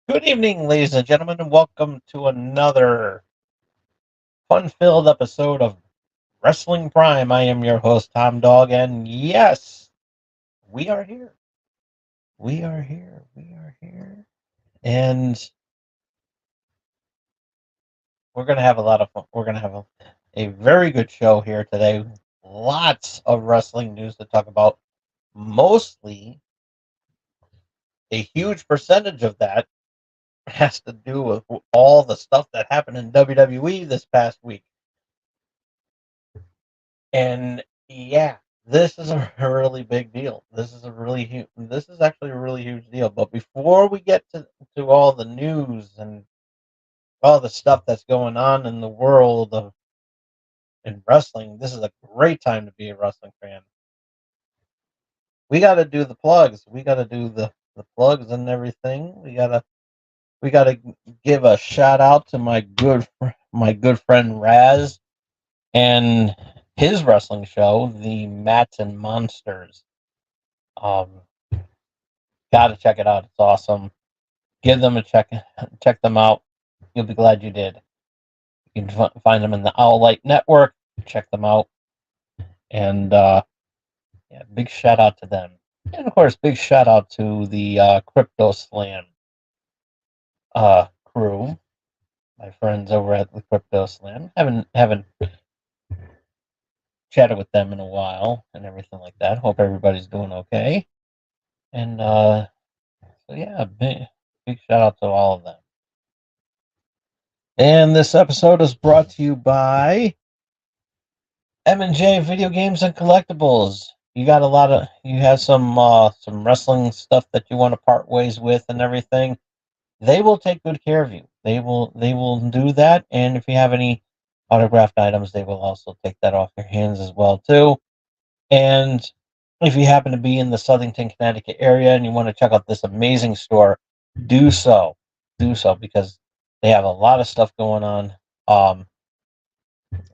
Good evening, ladies and gentlemen, and welcome to another fun-filled episode of Wrestling Prime. I am your host, Tom Dog, and yes, we are here. We are here. We are here. And we're going to have a lot of fun. We're going to have a very good show here today. Lots of wrestling news to talk about. Mostly, a huge percentage of that has to do with all the stuff that happened in WWE this past week. And yeah, this is a really big deal. This is a really huge. This is actually a really huge deal. But before we get to all the news and all the stuff that's going on in the world of in wrestling, this is a great time to be a wrestling fan. We got to do the plugs. We got to do the plugs and everything. We gotta give a shout out to my good friend Raz and his wrestling show, the Mats and Monsters. Um, Gotta check it out. It's awesome. Give them a check. Check them out. You'll be glad you did. You can find them in the Owl Light Network. Check them out. And yeah, big shout out to them. And of course, big shout out to the Crypto Slam crew. My friends over at the Crypto Slam. Haven't chatted with them in a while and everything like that. Hope everybody's doing okay. And so yeah, big shout out to all of them. And this episode is brought to you by M&J Video Games and Collectibles. You have some wrestling stuff that you want to part ways with and everything. They will take good care of you. They will do that, and if you have any autographed items, they will also take that off your hands as well too. And if you happen to be in the Southington, Connecticut area and you want to check out this amazing store, do so. Do so because they have a lot of stuff going on.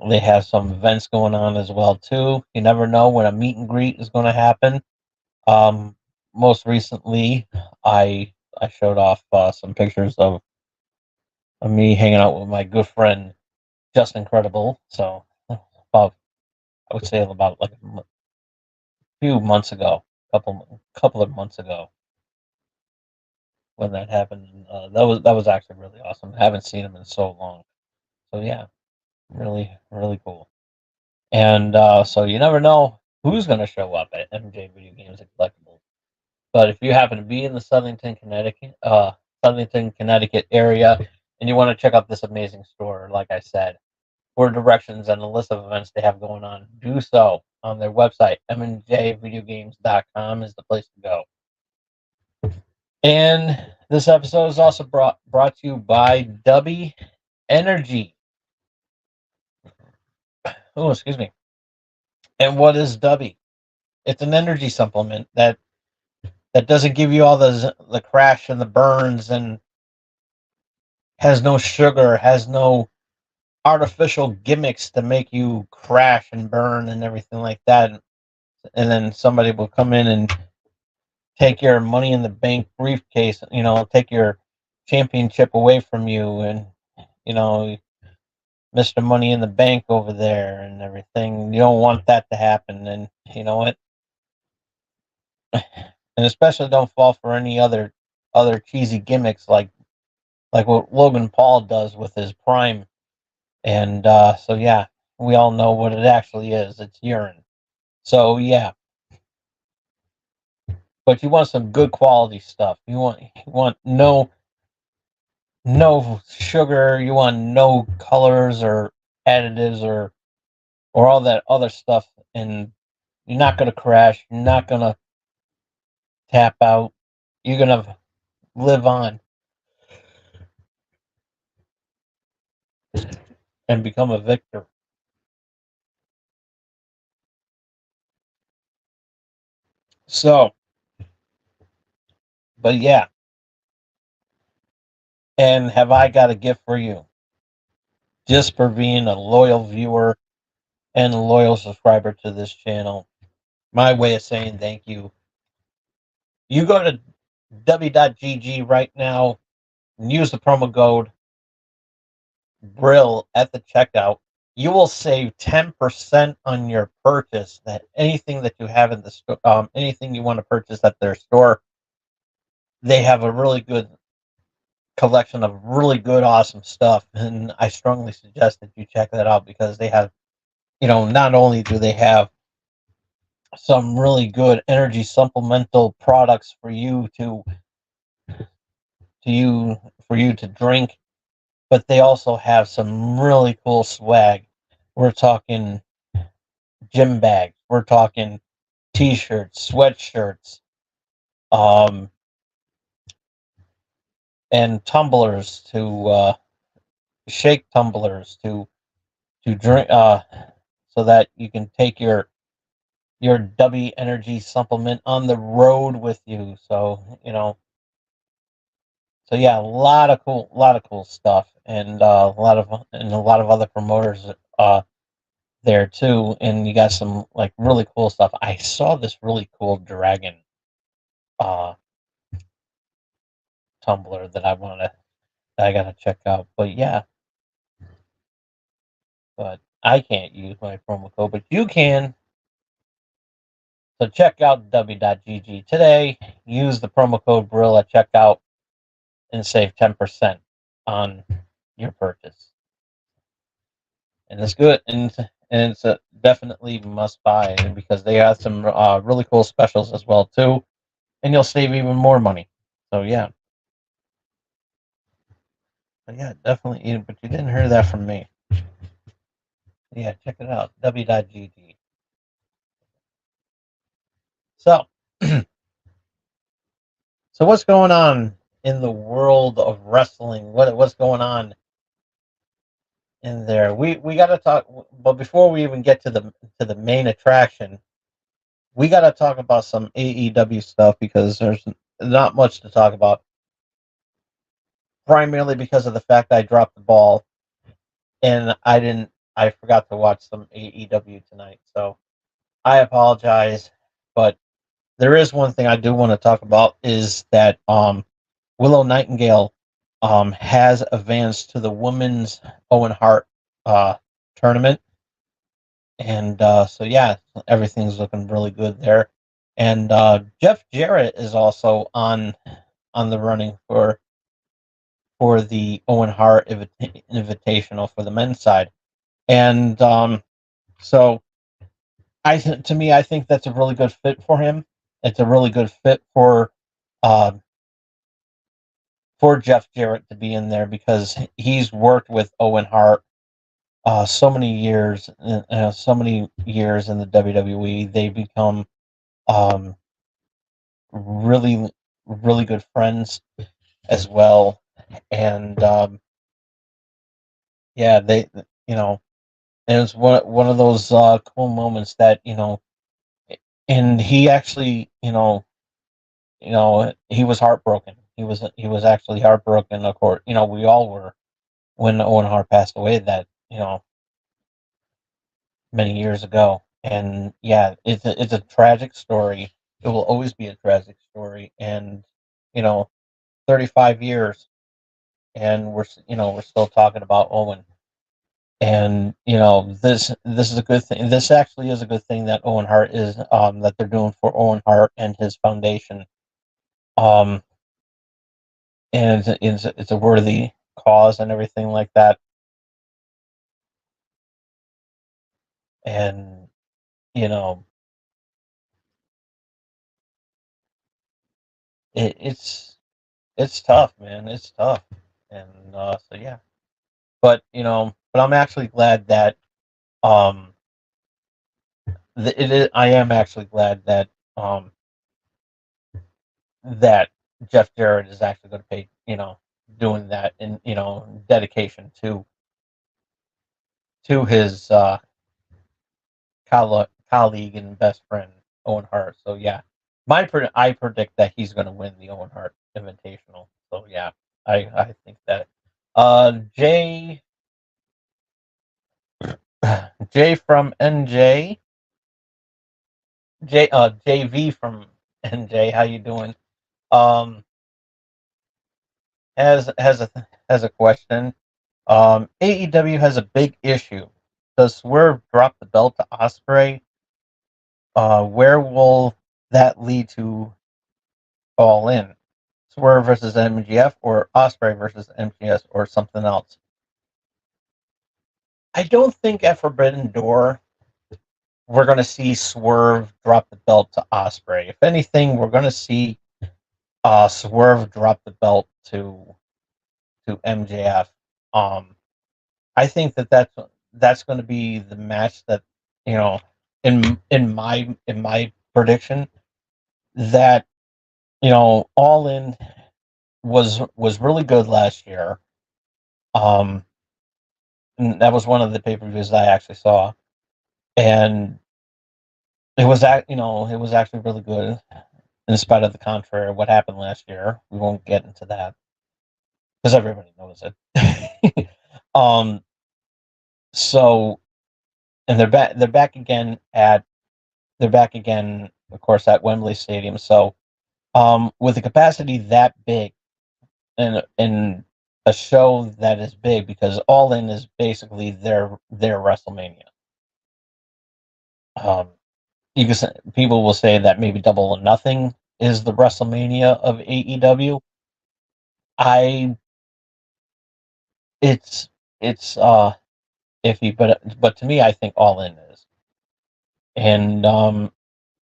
They have some events going on as well too. You never know when a meet and greet is going to happen. Most recently, I showed off some pictures of me hanging out with my good friend Just Incredible. So about I would say about like a few months ago, couple of months ago when that happened. That was actually really awesome. I haven't seen him in so long. So yeah, really cool. And so you never know who's going to show up at MJ Video Games and Collectibles. But if you happen to be in the Southington, Connecticut area, and you want to check out this amazing store, like I said, for directions and a list of events they have going on, do so on their website. mnjvideogames.com is the place to go. And this episode is also brought to you by Dubby Energy. Oh, excuse me. And what is Dubby? It's an energy supplement that doesn't give you all the crash and the burns and has no sugar, has no artificial gimmicks to make you crash and burn and everything like that. And then somebody will come in and take your money in the bank briefcase, take your championship away from you and, you know, Mr. Money in the Bank over there and everything. You don't want that to happen. And you know what? And especially don't fall for any other cheesy gimmicks like what Logan Paul does with his Prime. And so yeah, we all know what it actually is. It's urine. So yeah, but you want some good quality stuff. You want no sugar. You want no colors or additives or all that other stuff. And you're not gonna crash. You're not gonna tap out. You're gonna live on and become a victor. So, but yeah, and have I got a gift for you? Just for being a loyal viewer and a loyal subscriber to this channel. My way of saying thank you. You go to w.gg right now and use the promo code Brill at the checkout, you will save 10% on your purchase. That anything that you have in the store, anything you want to purchase at their store, they have a really good collection of really good, awesome stuff. And I strongly suggest that you check that out because they have, not only do they have some really good energy supplemental products for you to drink, but they also have some really cool swag. We're talking gym bags. We're talking t-shirts, sweatshirts, um, and tumblers shake tumblers to drink, so that you can take your W energy supplement on the road with you. So yeah, a lot of cool stuff, and a lot of other promoters there too, and you got some like really cool stuff. I saw this really cool dragon uh tumbler that I gotta check out. But yeah, but I can't use my promo code, but you can. So check out w.gg today. Use the promo code Brill at checkout and save 10% on your purchase. And it's good, and it's a definitely must buy because they have some really cool specials as well too, and you'll save even more money. So yeah, definitely. But you didn't hear that from me. Yeah, check it out. W.gg. So, so what's going on in the world of wrestling? What's going on in there? We got to talk, but before we even get to the main attraction, we got to talk about some AEW stuff because there's not much to talk about. Primarily because of the fact I dropped the ball and I forgot to watch some AEW tonight. So I apologize, but there is one thing I do want to talk about is that Willow Nightingale has advanced to the women's Owen Hart tournament, and so yeah, everything's looking really good there. And Jeff Jarrett is also on the running for the Owen Hart Invitational for the men's side, and so to me, I think that's a really good fit for him. It's a really good fit uh, for Jeff Jarrett to be in there because he's worked with Owen Hart so many years in the WWE. They become um, really, really good friends as well, and yeah, you know, and it's one of those cool moments that and he actually, he was heartbroken. He was actually heartbroken. Of course, we all were when Owen Hart passed away. That many years ago. And yeah, it's a tragic story. It will always be a tragic story. And you know, 35 years, and we're still talking about Owen. And this is a good thing. This actually is a good thing that Owen Hart is that they're doing for Owen Hart and his foundation. Um, and it's a worthy cause and everything like that. And you know, it's tough, man. It's tough. And so yeah. But I'm actually glad that um I am actually glad um that Jeff Jarrett is actually going to pay, doing that in, dedication to his colleague and best friend Owen Hart. So yeah, I predict that he's going to win the Owen Hart Invitational. So yeah, I think that Jay Jay from NJ JV from NJ, how you doing? Um, has a question. AEW has a big issue. Does Swerve drop the belt to Osprey? Where will that lead to All In? Swerve versus MGF or Osprey versus MGS or something else? I don't think at Forbidden Door we're going to see Swerve drop the belt to Osprey. If anything, we're going to see Swerve drop the belt to MJF. I think that's going to be the match that, you know, in my prediction, that, All In was really good last year. Um, and that was one of the pay-per-views I actually saw, and it was actually really good in spite of the contrary of what happened last year. We won't get into that because everybody knows it. um, so and they're back again of course, at Wembley Stadium. So with a capacity that big, and a show that is big, because All In is basically their WrestleMania. Um, you can say, people will say that maybe Double or Nothing is the WrestleMania of AEW. I it's iffy, but to me, I think All In is, and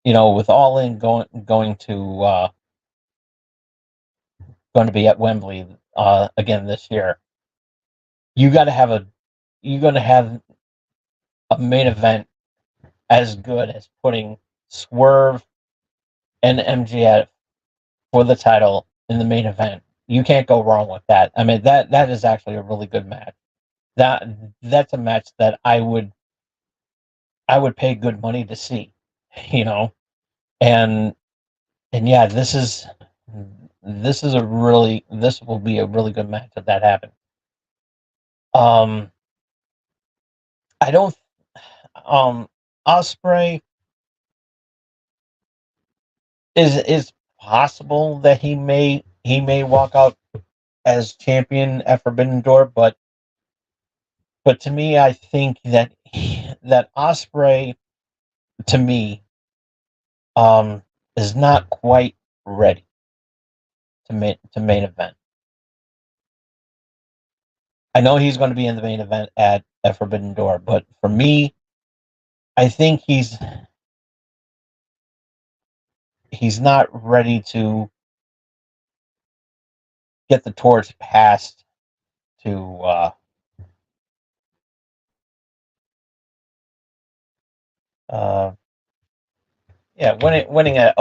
with All In going to be at Wembley again this year. You got to have a you're going to have a main event as good as putting Swerve and MJF for the title in the main event. You can't go wrong with that. I mean, that is actually a really good match. That that's a match that I would pay good money to see, you know. And yeah, this will be a really good match if that happens. Um, I don't Osprey is possible that he may walk out as champion at Forbidden Door, but to me, I think that Osprey, to me, is not quite ready to main event. I know he's going to be in the main event at Forbidden Door, but for me, I think he's not ready to get the torch passed to uh yeah, winning at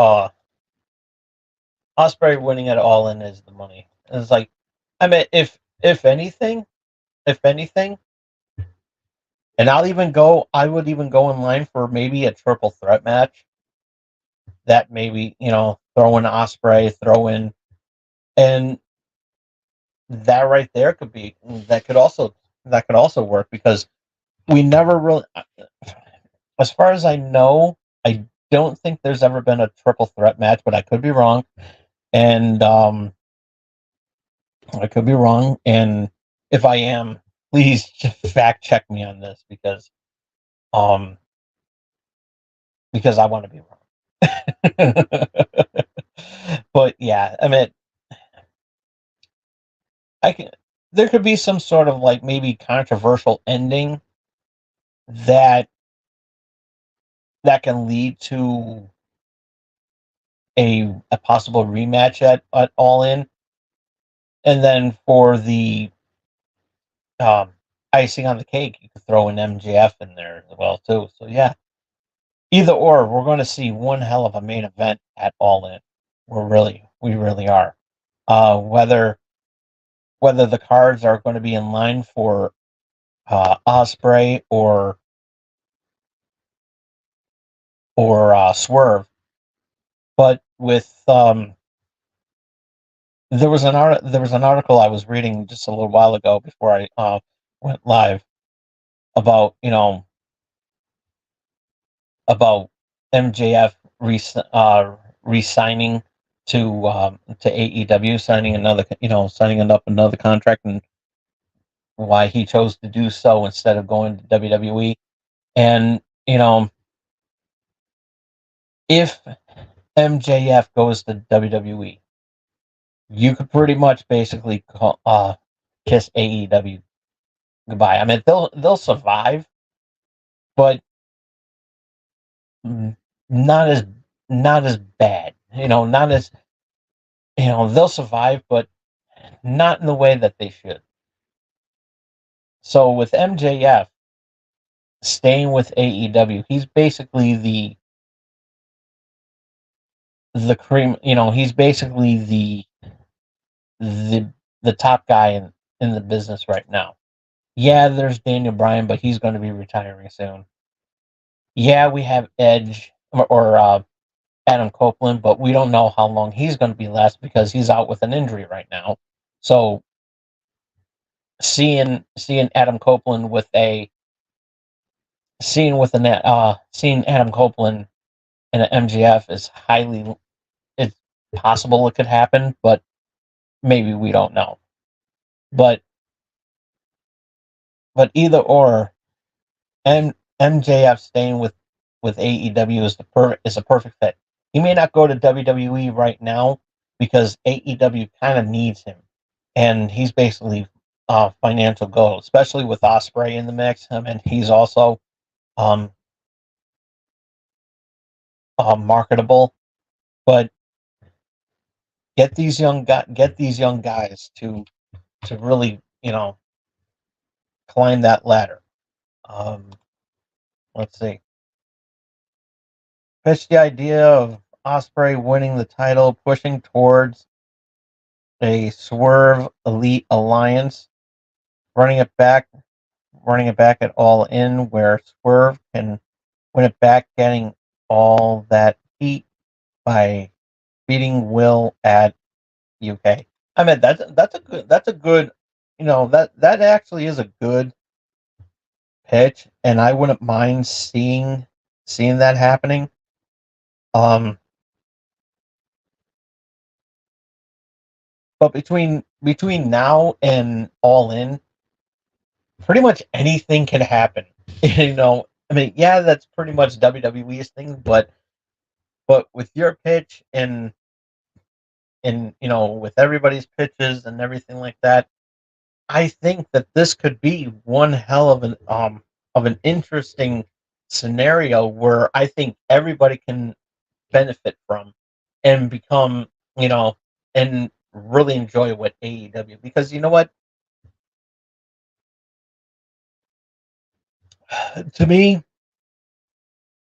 Osprey winning at All In is the money. It's like, I mean, if anything, and I would even go in line for maybe a triple threat match. That maybe, throw in Osprey, and that right there that could also work, because we never really, as far as I know, I don't think there's ever been a triple threat match, but I could be wrong. And I could be wrong. And if I am, please fact check me on this, um because I want to be wrong. But yeah, I mean, I can. There could be some sort of, like, maybe controversial ending that that can lead to a possible rematch at All In, and then for the um, icing on the cake, you could throw in MJF in there as well too. So yeah, either or, we're going to see one hell of a main event at All In. We really are. Whether the cards are going to be in line for Osprey or Swerve, but with there was an article I was reading just a little while ago before I went live about about MJF re-signing to AEW, signing up another contract, and why he chose to do so instead of going to WWE. And if MJF goes to WWE, you could pretty much basically kiss AEW goodbye. I mean, they'll survive, but not as not as bad. Not as they'll survive, but not in the way that they should. So with MJF staying with AEW, he's basically the cream. He's basically the the top guy in the business right now. Yeah, there's Daniel Bryan, but he's going to be retiring soon. Yeah, we have Edge or Adam Copeland, but we don't know how long he's going to be last because he's out with an injury right now. So seeing Adam Copeland with a seeing Adam Copeland and an MGF is it's possible it could happen, but maybe we don't know. But either or, MJF staying with AEW is a perfect fit. He may not go to WWE right now because AEW kind of needs him, and he's basically financial goal, especially with Ospreay in the mix. I mean, he's also marketable, but get these young guys to really climb that ladder. Let's see. Pitch the idea of Ospreay winning the title, pushing towards a Swerve Elite Alliance, running it back at All In, where Swerve can win it back, getting all that heat by beating Will at UK. I mean, that's a good that actually is a good pitch, and I wouldn't mind seeing that happening. But between now and All In, pretty much anything can happen. I mean, yeah, that's pretty much WWE's thing, but with your pitch and with everybody's pitches and everything like that, I think that this could be one hell of an interesting scenario where I think everybody can benefit from and become, and really enjoy what AEW, because you know what? To me,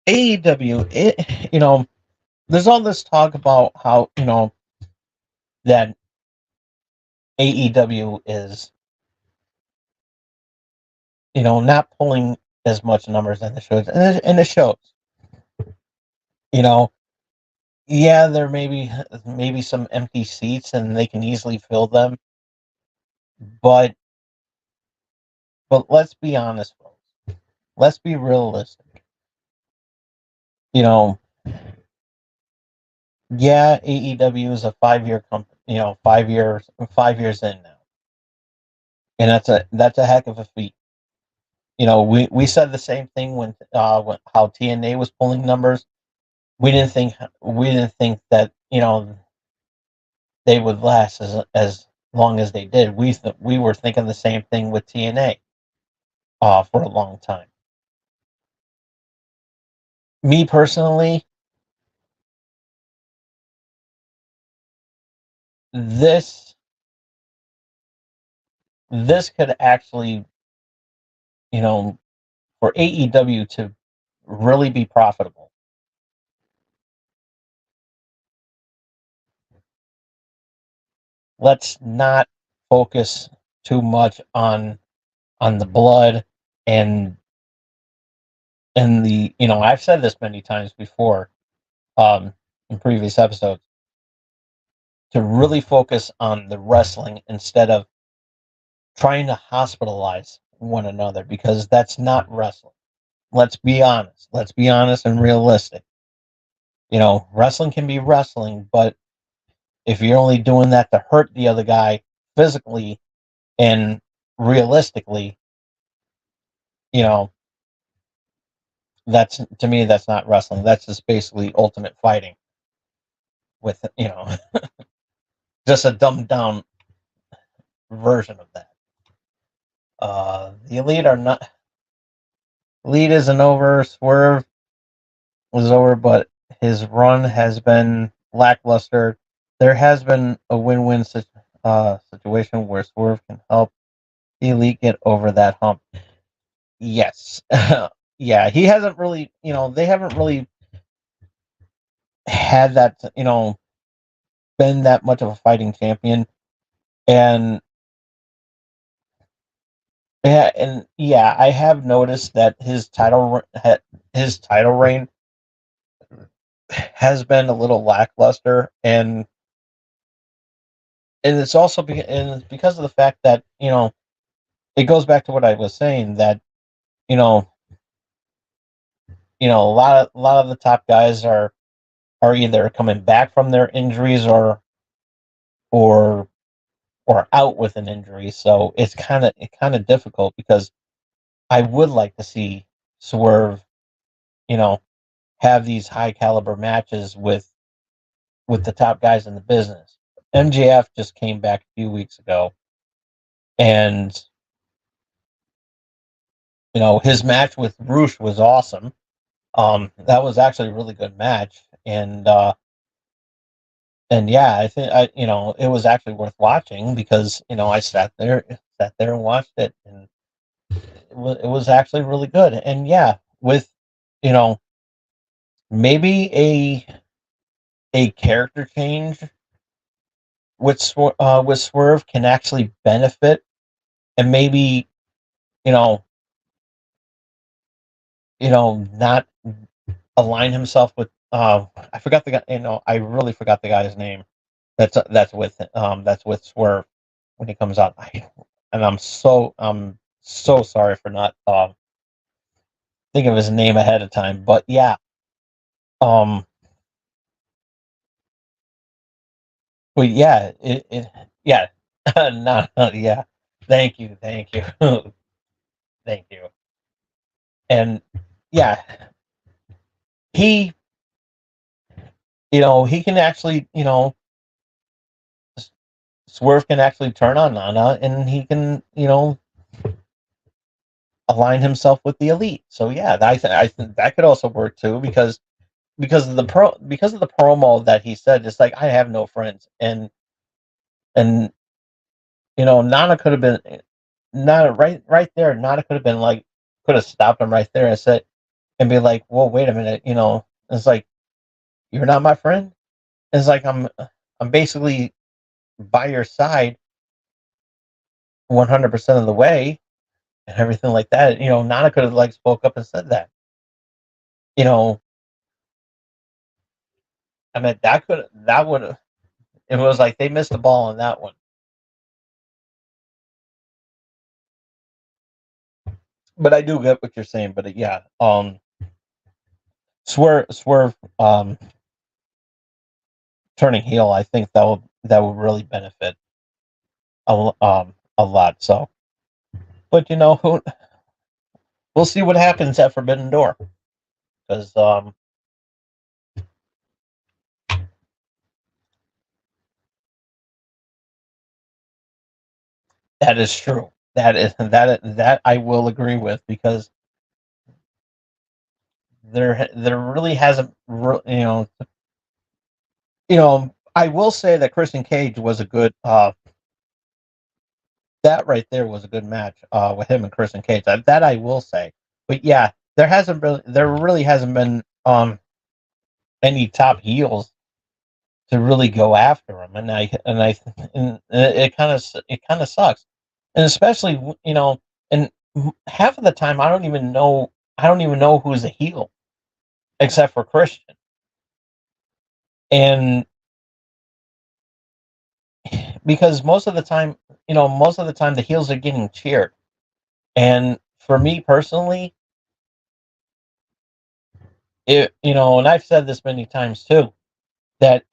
AEW, there's all this talk about how, that AEW is, not pulling as much numbers in the shows, and the shows, you know, yeah, there may be some empty seats and they can easily fill them, but let's be honest, folks. Let's be realistic. You know, yeah, AEW is a 5-year company. 5 years in now, and that's a heck of a feat. We said the same thing when how TNA was pulling numbers. We didn't think that they would last as long as they did. We were thinking the same thing with TNA for a long time. Me personally, this could actually, for AEW to really be profitable. Let's not focus too much on the blood and the I've said this many times before in previous episodes, to really focus on the wrestling instead of trying to hospitalize one another, because that's not wrestling. Let's be honest. Let's be honest and realistic. Wrestling can be wrestling, but if you're only doing that to hurt the other guy physically and realistically, you know, that's to me that's not wrestling. That's just basically ultimate fighting with just a dumbed down version of that. The Elite are not. Elite isn't over. Swerve was over, but his run has been lackluster. There has been a win-win situation where Swerve can help the Elite get over that hump. Yes. Yeah, he hasn't really, they haven't really had that, been that much of a fighting champion. And yeah, I have noticed that his title reign has been a little lackluster, and it's also because of the fact that it goes back to what I was saying that you know a lot of the top guys are either coming back from their injuries or or out with an injury, so it's kind of difficult because I would like to see Swerve, you know, have these high caliber matches with the top guys in the business. MJF just came back a few weeks ago, and his match with Roosh was awesome. That was actually a really good match, and yeah, I think it was actually worth watching because I sat there and watched it, and it was actually really good. And yeah, with you know maybe a character change with Swerve can actually benefit, and maybe you know not align himself with I forgot the guy. I really forgot the guy's name. That's with Swerve when he comes out. And I'm so sorry for not thinking of his name ahead of time. But yeah, um, but yeah, yeah, no, yeah. Thank you, thank you. And yeah, he he can actually Swerve can actually turn on Nana, and he can align himself with the Elite. So yeah, I think that could also work too because of the promo that he said. It's like I have no friends, and Nana could have been Nana right there. Nana could have been like could have stopped him right there and said and be like, "Whoa, wait a minute," It's like you're not my friend. It's like I'm basically by your side 100% of the way and everything like that. Nana could have like spoke up and said that. You know, I mean that would have. It was like they missed the ball on that one. But I do get what you're saying. But yeah, Swerve, turning heel. I think that will really benefit a lot. So, but we'll see what happens at Forbidden Door because that is true. That I will agree with because there really hasn't I will say that Christian Cage was a good that right there was a good match with him and Christian Cage. That I will say. But yeah, there really hasn't been any top heels to really go after him, and it kind of sucks, and especially and half of the time I don't even know who's a heel except for Christian, and because most of the time the heels are getting cheered, and for me personally, and I've said this many times too, that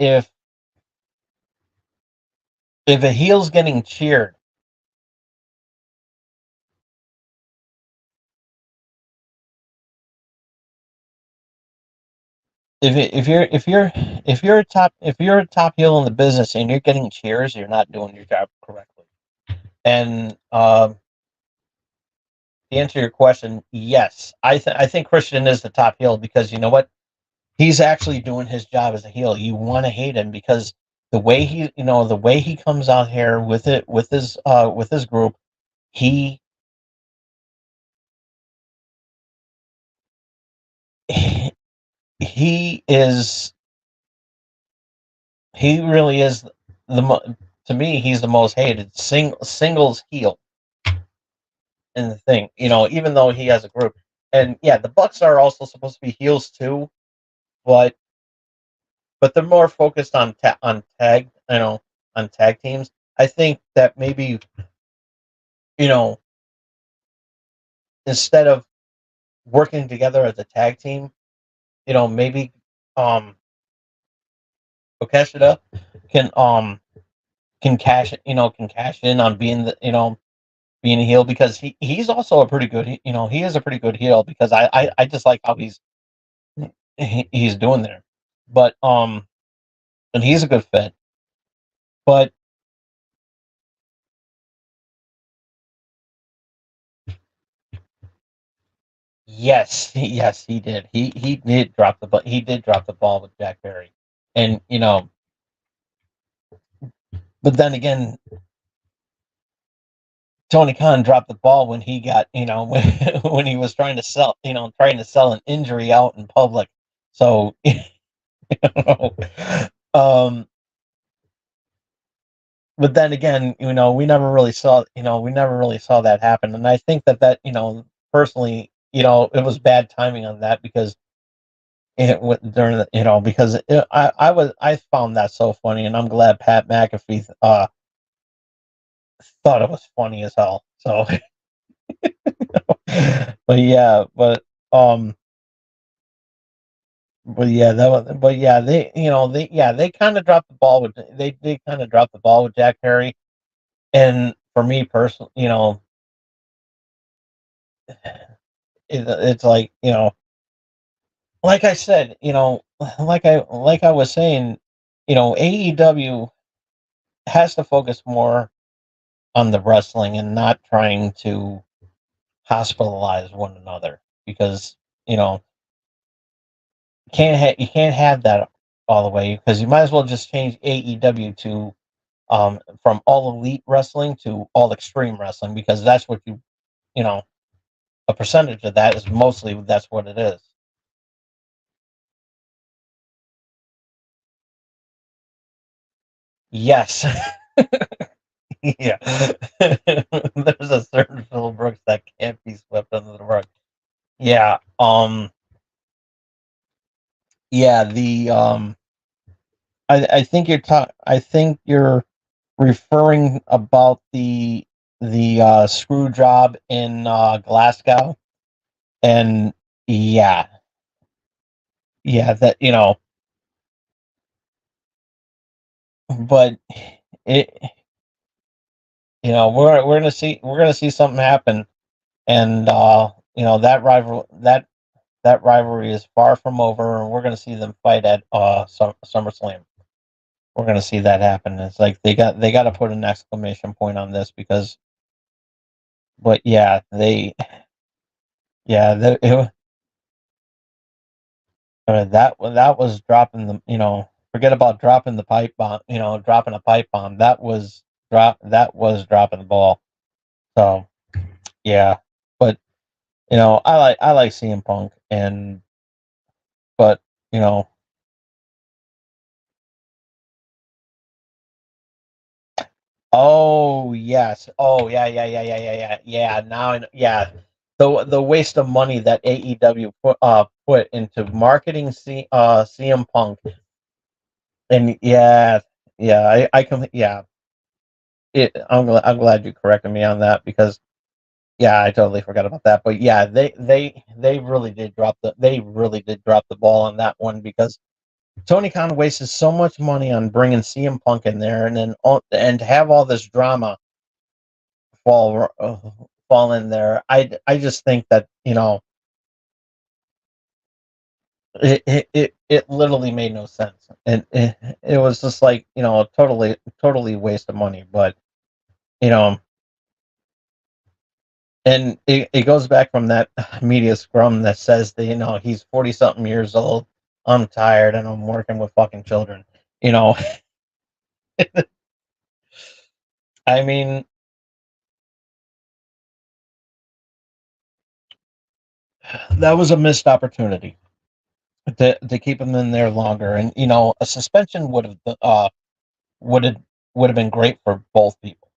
if a heel's getting cheered, if you're a top heel in the business and you're getting cheers, you're not doing your job correctly. And to answer your question, yes, I think Christian is the top heel because you know what, he's actually doing his job as a heel. You want to hate him because the way he comes out here with his group, he he is he really is to me he's the most hated singles heel in the thing. Even though he has a group, and yeah, the Bucks are also supposed to be heels too, but they're more focused on on tag teams. I think that maybe you know instead of working together as a tag team, maybe um Okeshida can can cash in on being being a heel because he's also a pretty good he is a pretty good heel because I just like how he's doing there, but and he's a good fit, but yes, yes, he did. He did drop the ball with Jack Perry, and but then again, Tony Khan dropped the ball when he got when he was trying to sell an injury out in public. So um, but then again, we never really saw that happen, and I think personally, it was bad timing on that because during because I found that so funny, and I'm glad Pat McAfee thought it was funny as hell. So, but yeah, um, but yeah, they kind of dropped the ball with they kind of dropped the ball with Jack Perry, and for me personally, it's like like I said, like I was saying, AEW has to focus more on the wrestling and not trying to hospitalize one another because you know you can't have that all the way because you might as well just change AEW to from all elite wrestling to all extreme wrestling because that's what you know a percentage of that is mostly that's what it is. Yes. Yeah. There's a certain Phil Brooks that can't be swept under the rug. Yeah. Yeah, I think I think you're referring about the screw job in Glasgow, and yeah, yeah, that but it we're gonna see something happen, and that rivalry is far from over, and we're gonna see them fight at SummerSlam. We're gonna see that happen. It's like they got to put an exclamation point on this because, but yeah, yeah, that was dropping forget about dropping the pipe bomb, dropping a pipe bomb. That was dropping the ball. So yeah, but I like CM Punk but you know oh yes, oh yeah. Now yeah, the waste of money that AEW put into marketing CM Punk, and yeah, I can yeah. I'm glad you corrected me on that because yeah, I totally forgot about that. But yeah, they really did drop the ball on that one because Tony Khan wasted so much money on bringing CM Punk in there, and then and to have all this drama fall fall in there. I just think that it literally made no sense, and it was just like totally waste of money. But you know, and it goes back from that media scrum that says that he's 40 something years old. I'm tired and I'm working with fucking children. You know, I mean, that was a missed opportunity to keep him in there longer, and a suspension would have would have been great for both people.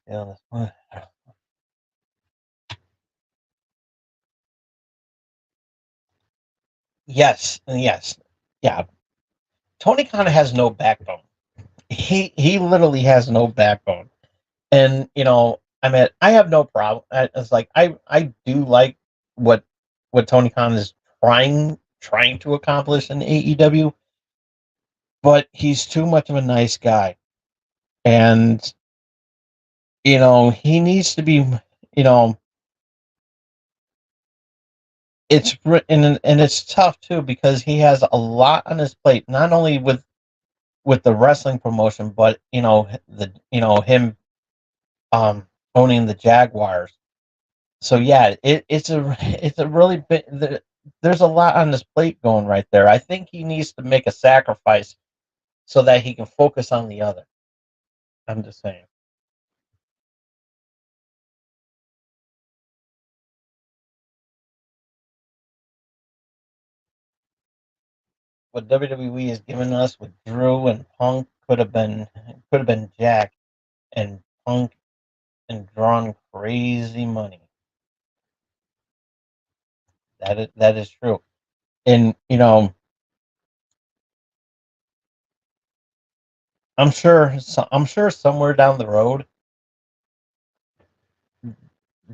Yeah. Yes, yes, yeah. Tony Khan has no backbone. He literally has no backbone, and I mean, I have no problem. It's like I do like what Tony Khan is trying to accomplish in AEW, but he's too much of a nice guy, and he needs to be. You know, and it's tough too because he has a lot on his plate, not only with the wrestling promotion, but him owning the Jaguars. So yeah, it's a really big. There's a lot on his plate going right there. I think he needs to make a sacrifice so that he can focus on the other. I'm just saying. What WWE has given us with Drew and Punk could have been Jack, and Punk and drawn crazy money. That is true. And I'm sure somewhere down the road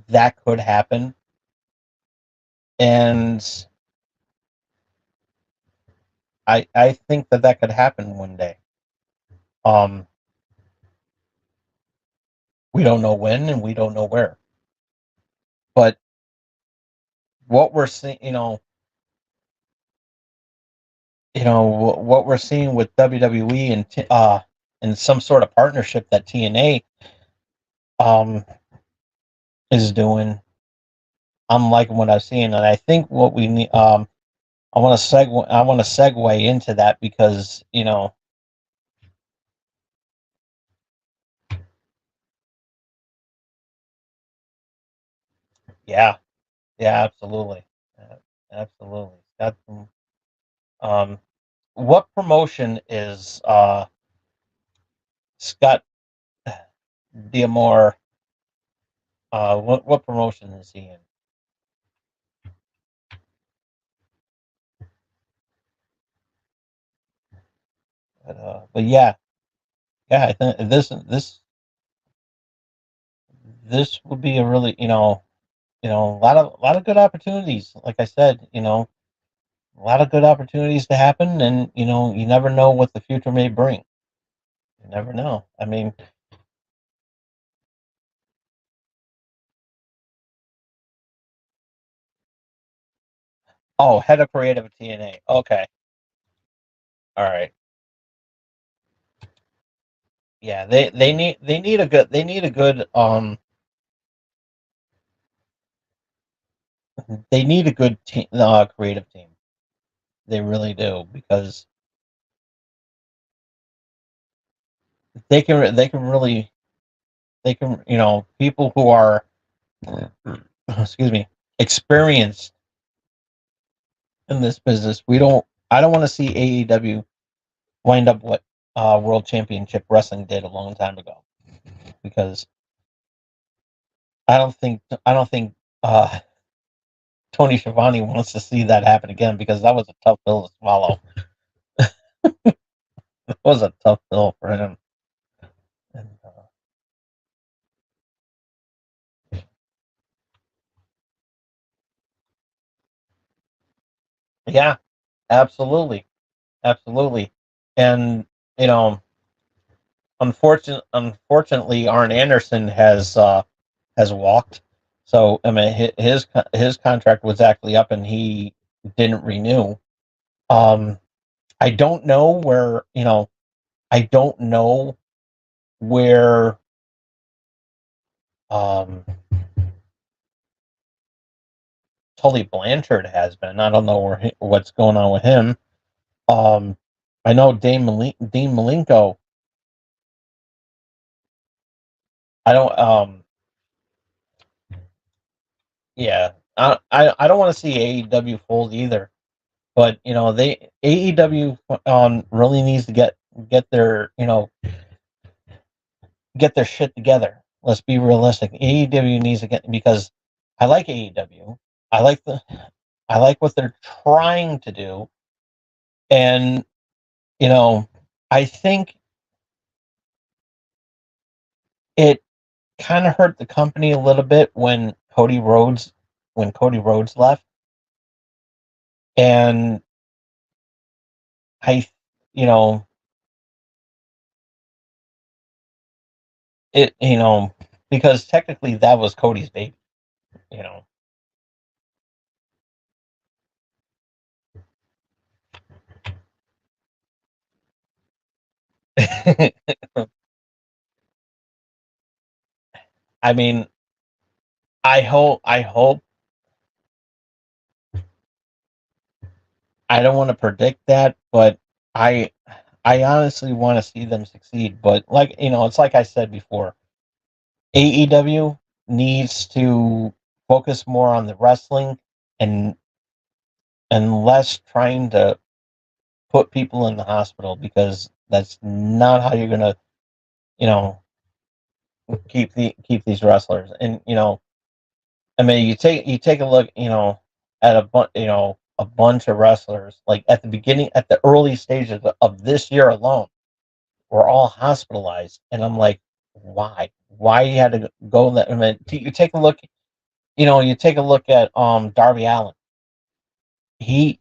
that could happen, and I think that could happen one day. Um, we don't know when and we don't know where, but what we're seeing, what we're seeing with WWE and some sort of partnership that TNA um is doing. I'm liking what I've seen, and I think what we need. I want to segue into that because yeah, yeah, absolutely, absolutely. Got some, um, what promotion is Scott Diamore? What promotion is he in? But yeah, yeah, I think this would be a really a lot of good opportunities. Like I said, a lot of good opportunities to happen, and you never know what the future may bring. You never know. I mean, oh, head of creative at TNA. Okay, all right. Yeah, they need a good team, creative team. They really do because they can really people who are excuse me experienced in this business. I don't want to see AEW wind up what World Championship Wrestling did a long time ago because I don't think uh, Tony Schiavone wants to see that happen again because that was a tough pill to swallow. It was a tough pill for him. And, yeah, Absolutely, absolutely. And you know, unfortunately, Arn Anderson has walked. So I mean, his contract was actually up, and he didn't renew. Um, I don't know where I don't know where um Tully Blanchard has been. I don't know what's going on with him. Um, I know Dean Malenko. I don't. Yeah. I don't want to see AEW fold either. But they AEW really needs to get their get their shit together. Let's be realistic. AEW needs to get because I like AEW. I like the I like what they're trying to do, and you know I think it kind of hurt the company a little bit when Cody Rhodes left, and I you know it because technically that was Cody's baby. You know. I mean, I hope I don't want to predict that, but I I honestly want to see them succeed. But it's like I said before, AEW needs to focus more on the wrestling and less trying to put people in the hospital because that's not how you're gonna, you know, keep these wrestlers. And I mean, you take a look, at a bunch of wrestlers like at the beginning, at the early stages of this year alone, were all hospitalized, and I'm like, why? Why you had to go that? I mean, you take a look, you take a look at Darby Allin. He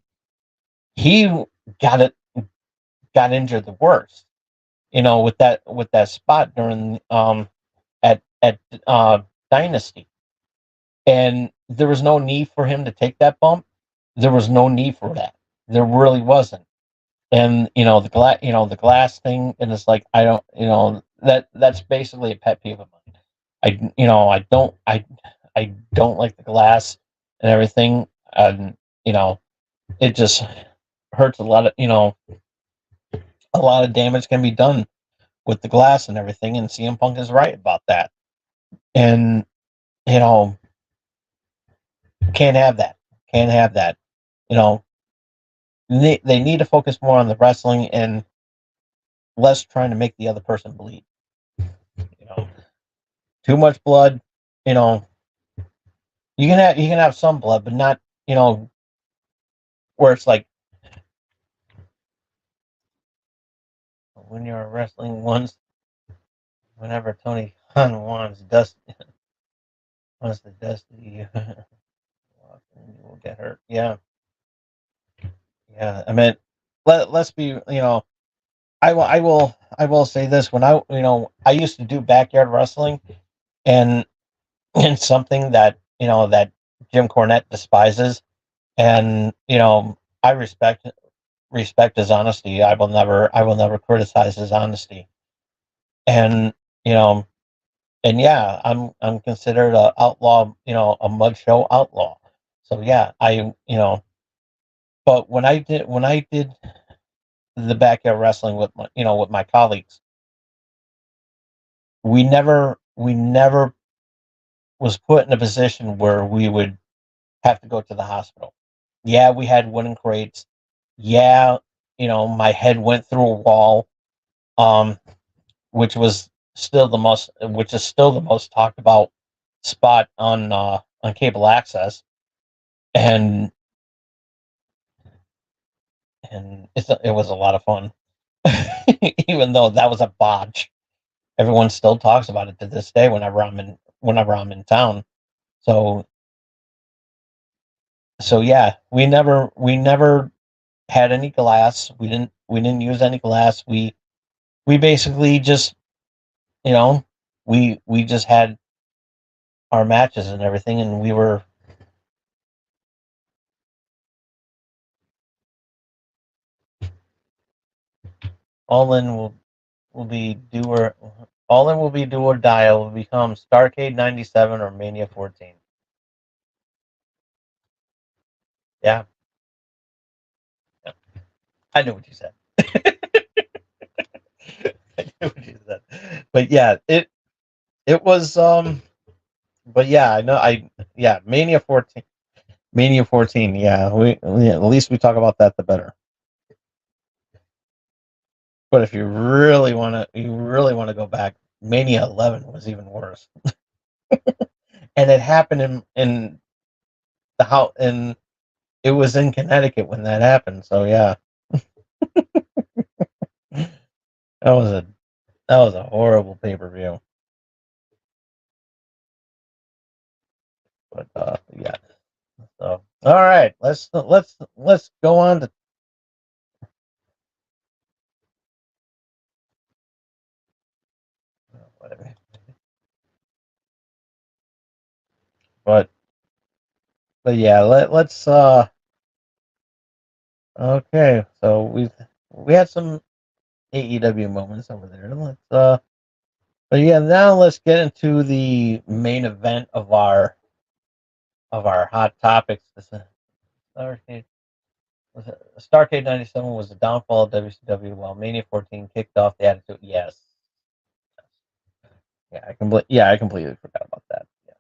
he got it got injured the worst, with that spot during at Dynasty, and there was no need for him to take that bump. There was no need for that. There really wasn't. And the glass thing, and it's like I don't, that's basically a pet peeve of mine. I don't like the glass and everything, and it just hurts a lot of a lot of damage can be done with the glass and everything, and CM Punk is right about that. And you know, can't have that. Can't have that. You know, they need to focus more on the wrestling and less trying to make the other person bleed. You know, too much blood. You know, you can have some blood, but not where it's like when you're wrestling once. Whenever Tony Khan wants the dusty, you will get hurt. Yeah, yeah. I mean, let's be. I will say this: when I used to do backyard wrestling, and and something that Jim Cornette despises, and I respect his honesty. I will never criticize his honesty, and you know, and yeah, I'm considered a outlaw, a mud show outlaw. So yeah, but when I did the backyard wrestling with my colleagues, we never was put in a position where we would have to go to the hospital. Yeah, we had wooden crates. Yeah, my head went through a wall, um, which is still the most talked about spot on cable access, and it was a lot of fun, even though that was a botch. Everyone still talks about it to this day whenever I'm in town. So yeah, we never had any glass. We didn't use any glass. We basically just, you know, we just had our matches and everything, and we were all in. Will be do or all in will be do or die. It will become Starcade 97 or Mania 14. Yeah, yeah. I knew what you said. I knew what you said. But yeah, it was but yeah, I know I yeah, Mania 14. Mania 14, yeah. At least we talk about that the better. But if you really want to go back, Mania 11 was even worse. And it happened in the house, and it was in Connecticut when that happened. So yeah, that was a that was a horrible pay-per-view. But yeah. So all right, let's go on to whatever. But but yeah, let's okay. So we had some AEW moments over there. Let's but yeah, now let's get into the main event of our hot topics. This Starcade, Starcade 97 was the downfall of WCW, while Mania 14 kicked off the Attitude. Yes, yeah, I completely forgot about that. Yeah,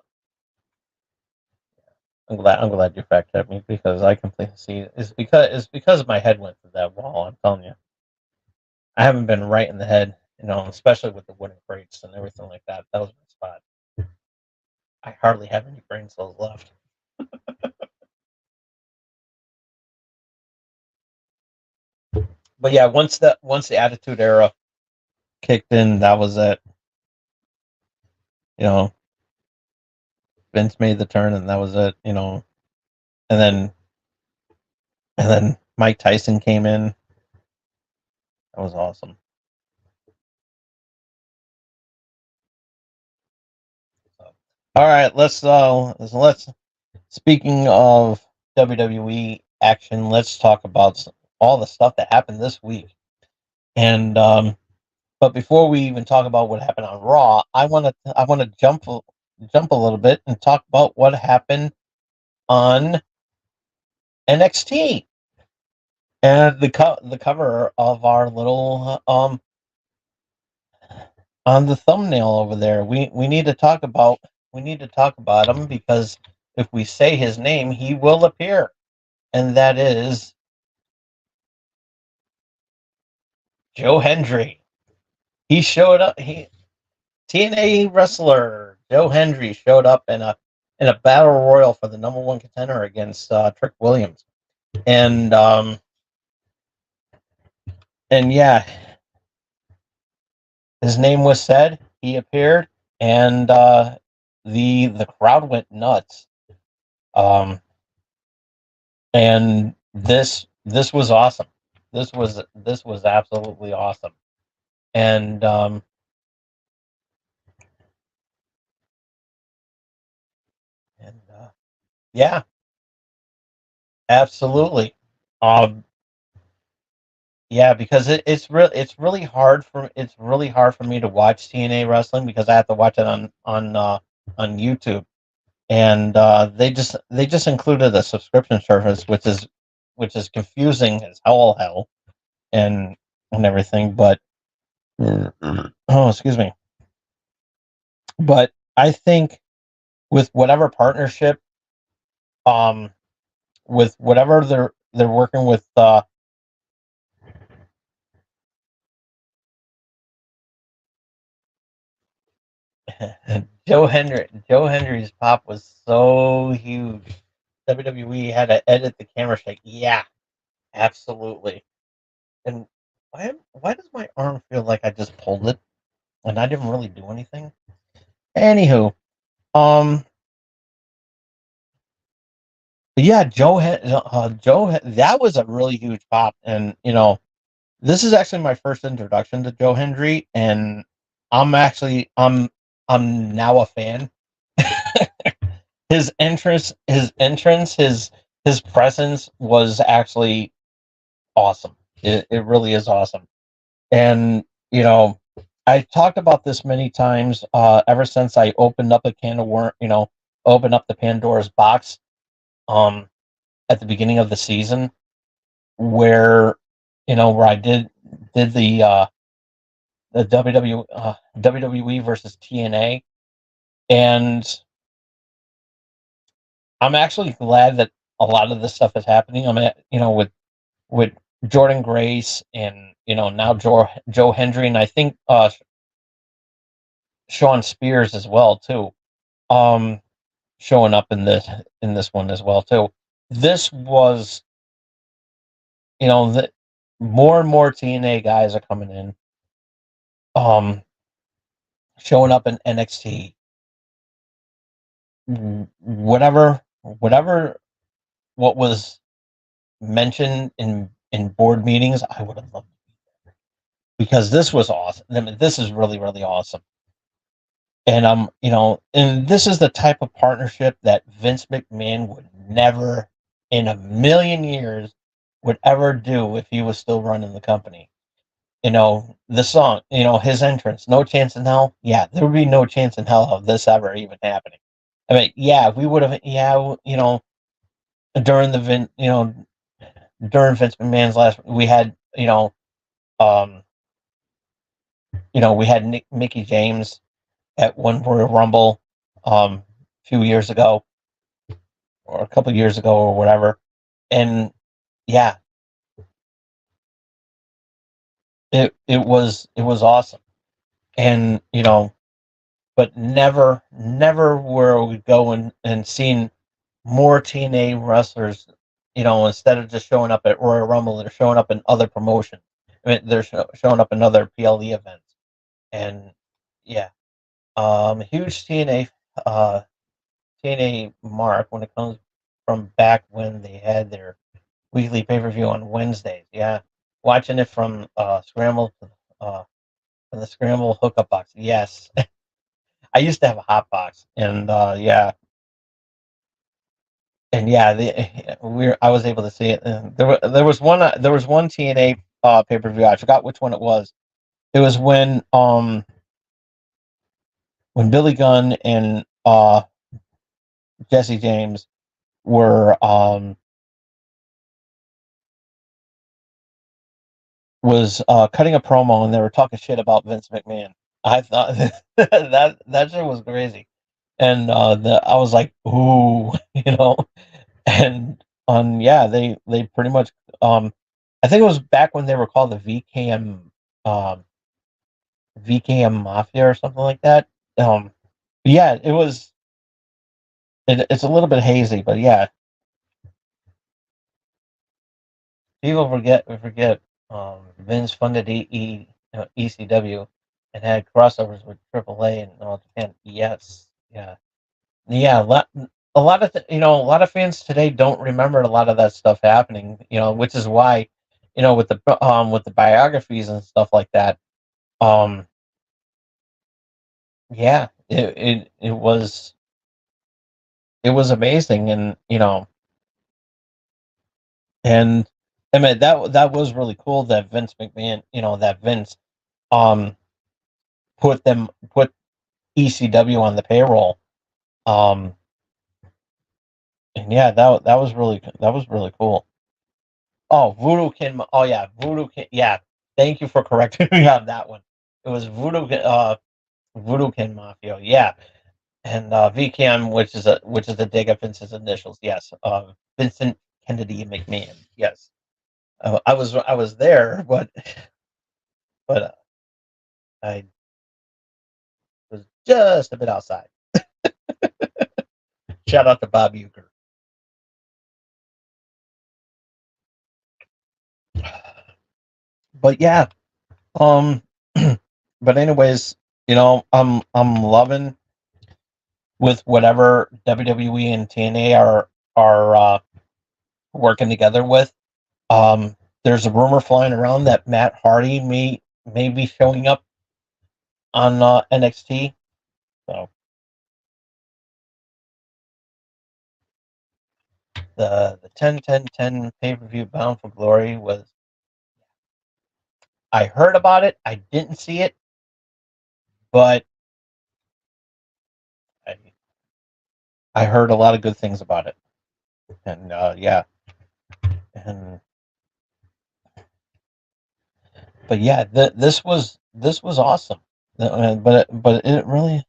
I'm glad you fact checked me because I completely see it's because my head went to that wall. I'm telling you, I haven't been right in the head, especially with the wooden crates and everything like that. That was my spot. I hardly have any brain cells left. But yeah, once the Attitude Era kicked in, that was it. You know, Vince made the turn, and that was it. And then Mike Tyson came in. That was awesome. So, all right, let's. Speaking of WWE action, let's talk about all the stuff that happened this week. And but before we even talk about what happened on Raw, I want to jump a little bit and talk about what happened on NXT. And the cover of our little on the thumbnail over there, we need to talk about him because if we say his name, he will appear, and that is Joe Hendry. He showed up. He TNA wrestler Joe Hendry showed up in a battle royal for the number one contender against Trick Williams, and yeah, his name was said. He appeared, and the crowd went nuts. Um, and this was awesome. This was absolutely awesome. And yeah, absolutely. Um, yeah, because it's really hard for me to watch TNA wrestling because I have to watch it on YouTube, and they just included a subscription service, which is confusing as hell and everything. But oh, excuse me. But I think with whatever partnership, um, with whatever they're working with, Joe Hendry's pop was so huge. WWE had to edit the camera shake. Yeah, absolutely. And why does my arm feel like I just pulled it and I didn't really do anything? Anywho, um, Yeah, that was a really huge pop, and this is actually my first introduction to Joe Hendry, and I'm now a fan. His presence was actually awesome. It really is awesome. And, I talked about this many times, ever since I opened up a can of worm, opened up the Pandora's box, um, at the beginning of the season, where, where I did the WWE versus TNA, and I'm actually glad that a lot of this stuff is happening. I mean, with Jordan Grace and now Joe Hendry, and I think Sean Spears as well too. Um, Showing up in this one as well too. This was the more and more TNA guys are coming in, um, showing up in NXT. Whatever what was mentioned in board meetings, I would have loved, because this was awesome. I mean, this is really really awesome. And and this is the type of partnership that Vince McMahon would never in a million years would ever do if he was still running the company. The song, his entrance, No Chance in Hell. Yeah, there would be no chance in hell of this ever even happening. I mean, yeah, we would have, yeah, during the during Vince McMahon's last, we had, um, we had Mickey James at one Royal Rumble, a few years ago, or a couple years ago, or whatever. And yeah, it was awesome. And but never were we going and seeing more TNA wrestlers. Instead of just showing up at Royal Rumble, they're showing up in other promotions. I mean, they're showing up in other PLE events. And yeah, huge TNA mark when it comes from back when they had their weekly pay per view on Wednesdays. Yeah, watching it from from the Scramble hookup box. Yes, I used to have a hot box, and yeah, and yeah, I was able to see it. And there was one TNA pay per view. I forgot which one it was. It was when Billy Gunn and Jesse James were was cutting a promo, and they were talking shit about Vince McMahon. I thought that shit was crazy, and I was like, ooh, and yeah, they pretty much, I think it was back when they were called the um, VKM Mafia or something like that. Yeah, it's a little bit hazy, but yeah, people forget Vince funded ECW and had crossovers with AAA and all Japan. Yes, yeah, yeah. A lot of fans today don't remember a lot of that stuff happening. Which is why, with the biographies and stuff like that. Um, yeah, it was amazing, and and I mean that was really cool that Vince McMahon, that Vince um put ECW on the payroll. Um, and yeah, that was really cool. Oh, Voodoo Kin. Oh yeah, Voodoo Kin. Yeah, thank you for correcting me on that one. It was Voodoo Kin Mafia. Yeah, and VKM, which is a dig at Vince's initials. Yes, Vincent Kennedy McMahon. Yes, I was there, but I was just a bit outside. Shout out to Bob Euchre. But yeah, um, but anyways, I'm loving with whatever WWE and TNA are are working together with. There's a rumor flying around that Matt Hardy may be showing up on NXT. So the 10-10-10 pay-per-view Bound for Glory was, I heard about it, I didn't see it, but I, I heard a lot of good things about it. And yeah, and but yeah, this was awesome. But it really,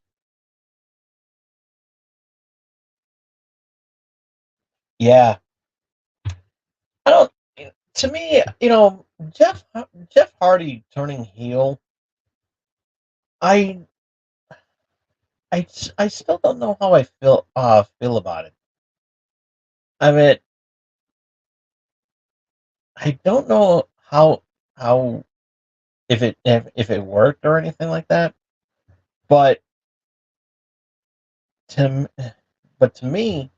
yeah. I don't. To me, Jeff Hardy turning heel. I I still don't know how I feel about it. I mean, I don't know how if it worked or anything like that. But to to me,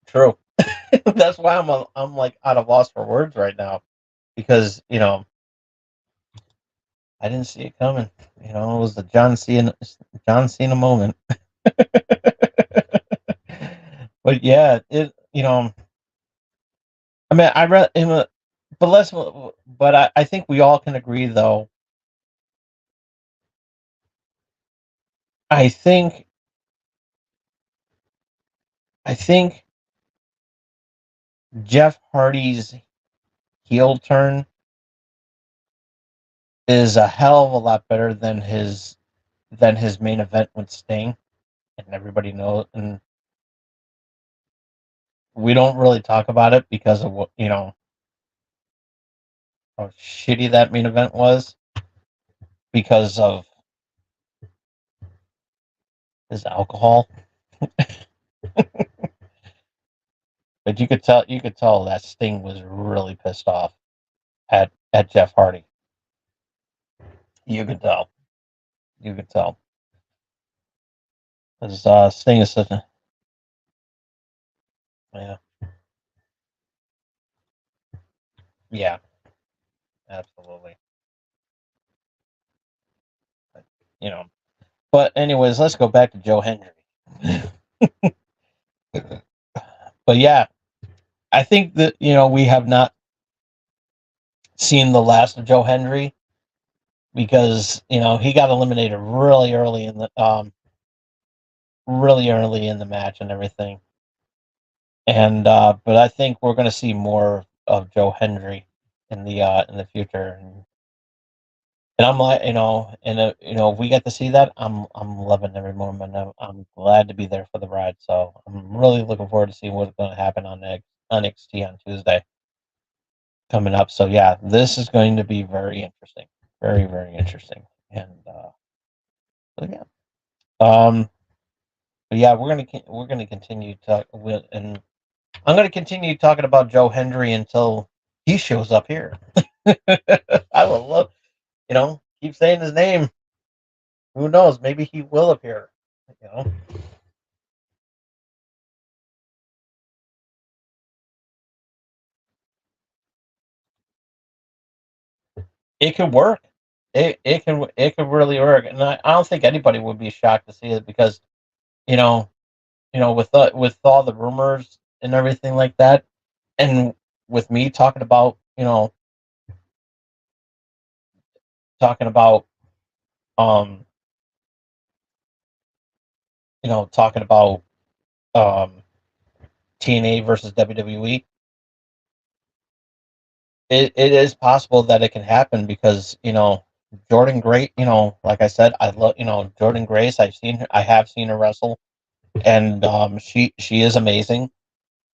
true. That's why I'm like out of loss for words right now, because I didn't see it coming. It was the John Cena moment. But yeah, I mean, I read, but I think we all can agree, though. I think, I think Jeff Hardy's heel turn is a hell of a lot better than his main event with Sting, and everybody knows. And we don't really talk about it because of what how shitty that main event was because of his alcohol. But you could tell that Sting was really pissed off at Jeff Hardy. You could tell. You could tell. Because Sting is such a, yeah, yeah, absolutely. But, you know, but anyways, let's go back to Joe Hendry. But yeah, I think that we have not seen the last of Joe Hendry because he got eliminated really early in the match and everything. And but I think we're going to see more of Joe Hendry in the future. And I'm like, and if we get to see that, I'm loving every moment. I'm glad to be there for the ride. So I'm really looking forward to seeing what's going to happen on NXT on Tuesday coming up. So yeah, this is going to be very interesting, very very interesting. And so yeah, but yeah, we're gonna continue talk with, and I'm gonna continue talking about Joe Hendry until he shows up here. I will love, keep saying his name. Who knows? Maybe he will appear. You know, it could work. It could really work, and I don't think anybody would be shocked to see it because you know with all the rumors and everything like that, and with me talking about um talking about um TNA versus WWE. It is possible that it can happen because Jordan Grace. Like I said, I love Jordan Grace. I have seen her wrestle, and she is amazing.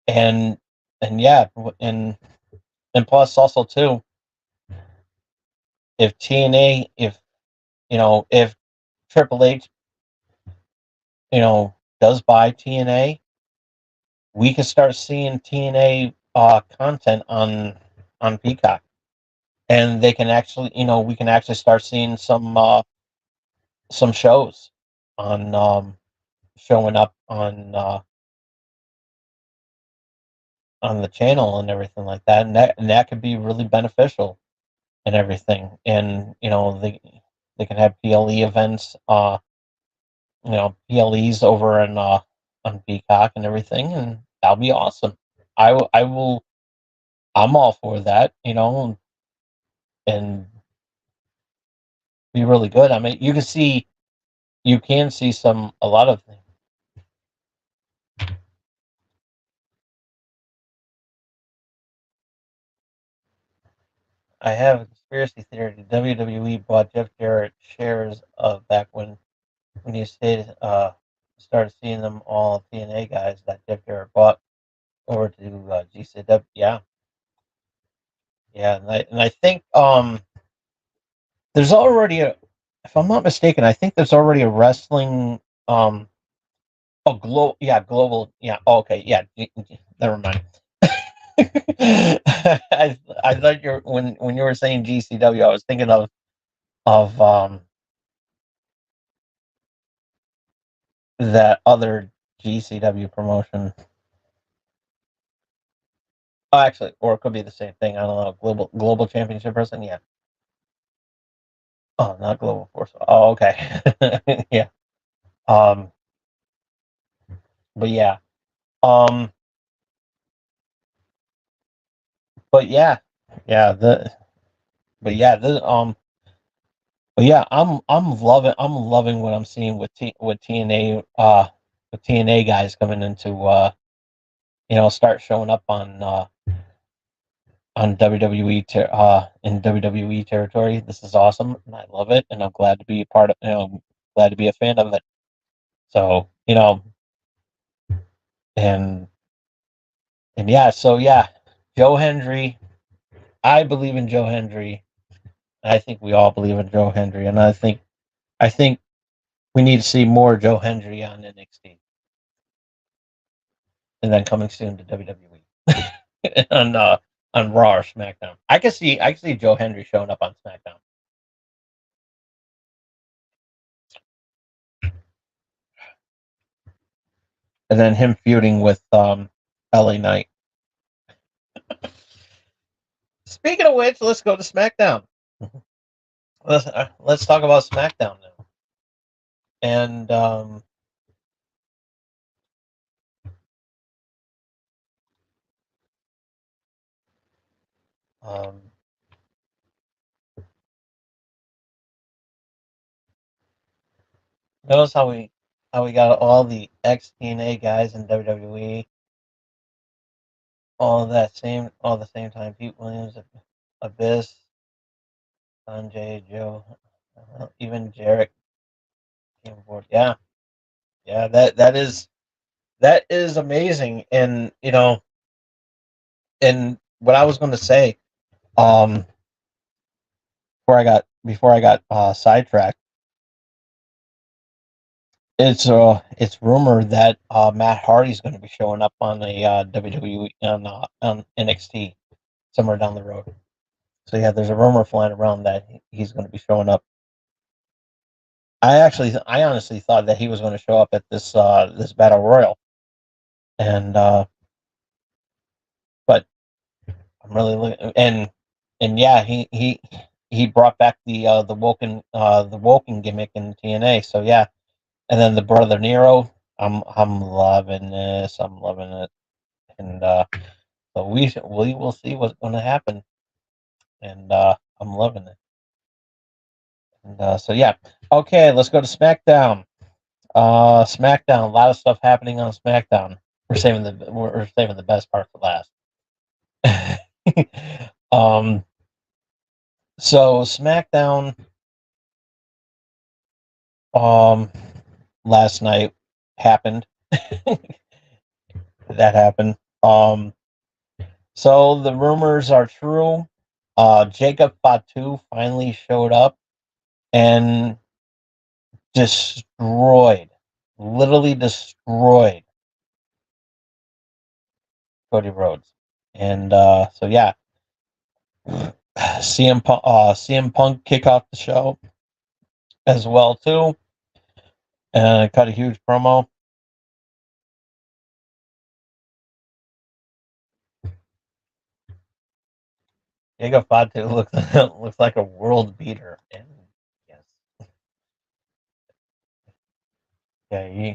And yeah, and plus also too, if TNA, if Triple H does buy TNA, we can start seeing TNA content on Peacock, and they can actually we can actually start seeing some shows on showing up on the channel and everything like that, and that could be really beneficial and everything. And they can have PLE events, PLEs over on Peacock and everything, and that'll be awesome. I will. I'm all for that, and be really good. I mean, you can see a lot of things. I have a conspiracy theory. The WWE bought Jeff Jarrett shares of back when you started seeing them all TNA guys that Jeff Jarrett bought over to GCW. Yeah, yeah, and I think there's already if I'm not mistaken, I think there's already a wrestling global, yeah, okay, yeah, never mind. I thought when you were saying GCW, I was thinking of that other GCW promotion. Oh, actually, or it could be the same thing. I don't know. Global Championship Wrestling. Yeah. Oh, not Global Force. Oh, okay. Yeah. Um. But yeah. Um. But yeah. Yeah. But yeah. But yeah. I'm loving what I'm seeing with TNA. With TNA guys coming into start showing up on WWE in WWE territory. This is awesome, and I love it, and I'm glad to be a part of. Glad to be a fan of it. So and yeah, so yeah, Joe Hendry. I believe in Joe Hendry. I think we all believe in Joe Hendry, and I think we need to see more Joe Hendry on NXT, and then coming soon to WWE on Raw or SmackDown. I can see Joe Hendry showing up on SmackDown, and then him feuding with LA Knight. Speaking of which, let's go to SmackDown. Let's talk about SmackDown now. And um, notice how we got all the ex TNA guys in WWE all the same time. Pete Williams, Abyss, Sanjay, Joe, even Jarrett came aboard. Yeah, yeah, that is amazing. And and what I was going to say, um, before I got sidetracked, it's rumored that Matt Hardy's going to be showing up on a WWE on NXT somewhere down the road. So yeah, there's a rumor flying around that he's going to be showing up. I honestly thought that he was going to show up at this battle royal, and but I'm really looking, and yeah, he brought back the Woken gimmick in TNA. So yeah, and then the brother Nero, I'm loving this. I'm loving it, and so we will see what's going to happen, and I'm loving it. And so yeah, okay, let's go to SmackDown. SmackDown, a lot of stuff happening on SmackDown. We're saving the best part for last. um, so SmackDown, um, last night happened. That happened. So the rumors are true. Jacob Fatu finally showed up and destroyed, literally destroyed Cody Rhodes. And so yeah, CM Punk kick off the show as well too, and cut a huge promo. Diego Fatu looks like a world beater, and yes, yeah,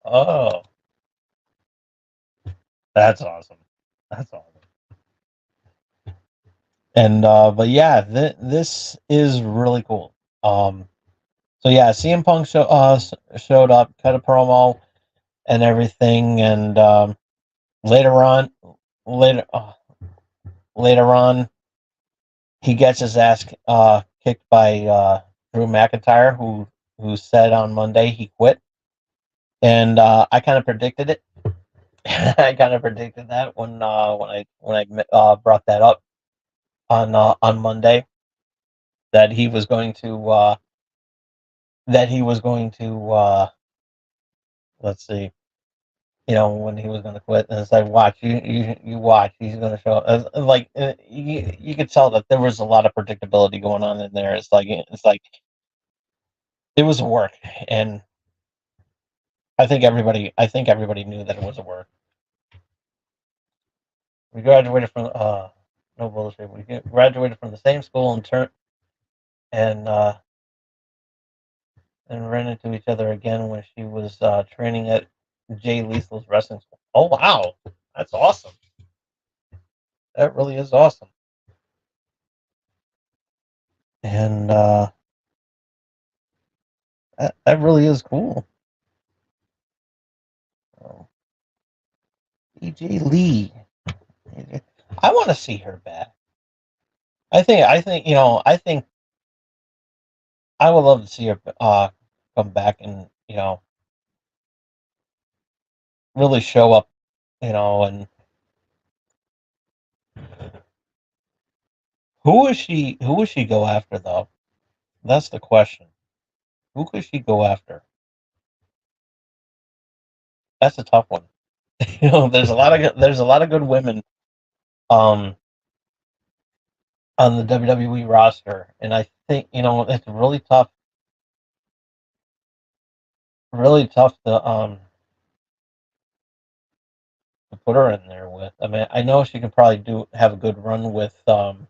oh, that's awesome. That's awesome. And but yeah, this is really cool. Um, so yeah, CM Punk showed up, cut a promo and everything, and later on, later later on, he gets his ass kicked by Drew McIntyre, who said on Monday he quit, and I kind of predicted it. I kind of predicted that when I brought that up on Monday that he was going to let's see, when he was going to quit, and it's like, watch, you watch, he's going to show up. Like you could tell that there was a lot of predictability going on in there. It's like it was a work, and I think everybody knew that it was a work. We graduated from no bullshit. We graduated from the same school and uh, and ran into each other again when she was training at Jay Lethal's wrestling school. Oh wow, that's awesome. That really is awesome, and that really is cool. Oh, EJ Lee, I want to see her back. I think I would love to see her come back and really show up. And who would she go after though? That's the question. Who could she go after? That's a tough one. There's a lot of good women um on the WWE roster, and I think it's really tough to put her in there with. I mean, I know she can probably do have a good run with um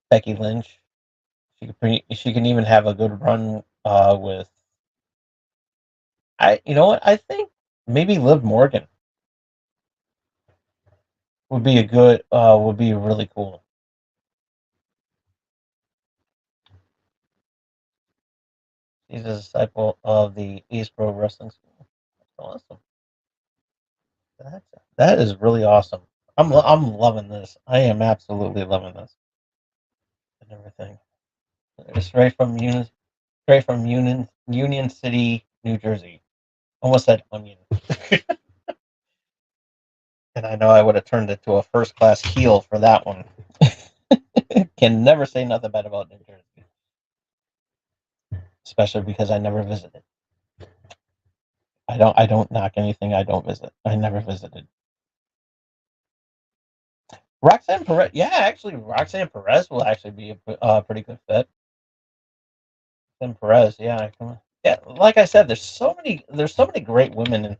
Becky Lynch. She can even have a good run with I think maybe Liv Morgan would be really cool. She's a disciple of the East Pro Wrestling School. That's awesome. That that is really awesome. I'm loving this. I am absolutely loving this and everything. It's straight from Union City, New Jersey. Almost said onion. And I know I would have turned it to a first class heel for that one. Can never say nothing bad about New Jersey, especially because I never visited. I don't knock anything I don't visit. I never visited. Roxanne Perez, yeah, actually, Roxanne Perez will actually be a pretty good fit. Roxanne Perez, yeah, yeah. Like I said, there's so many great women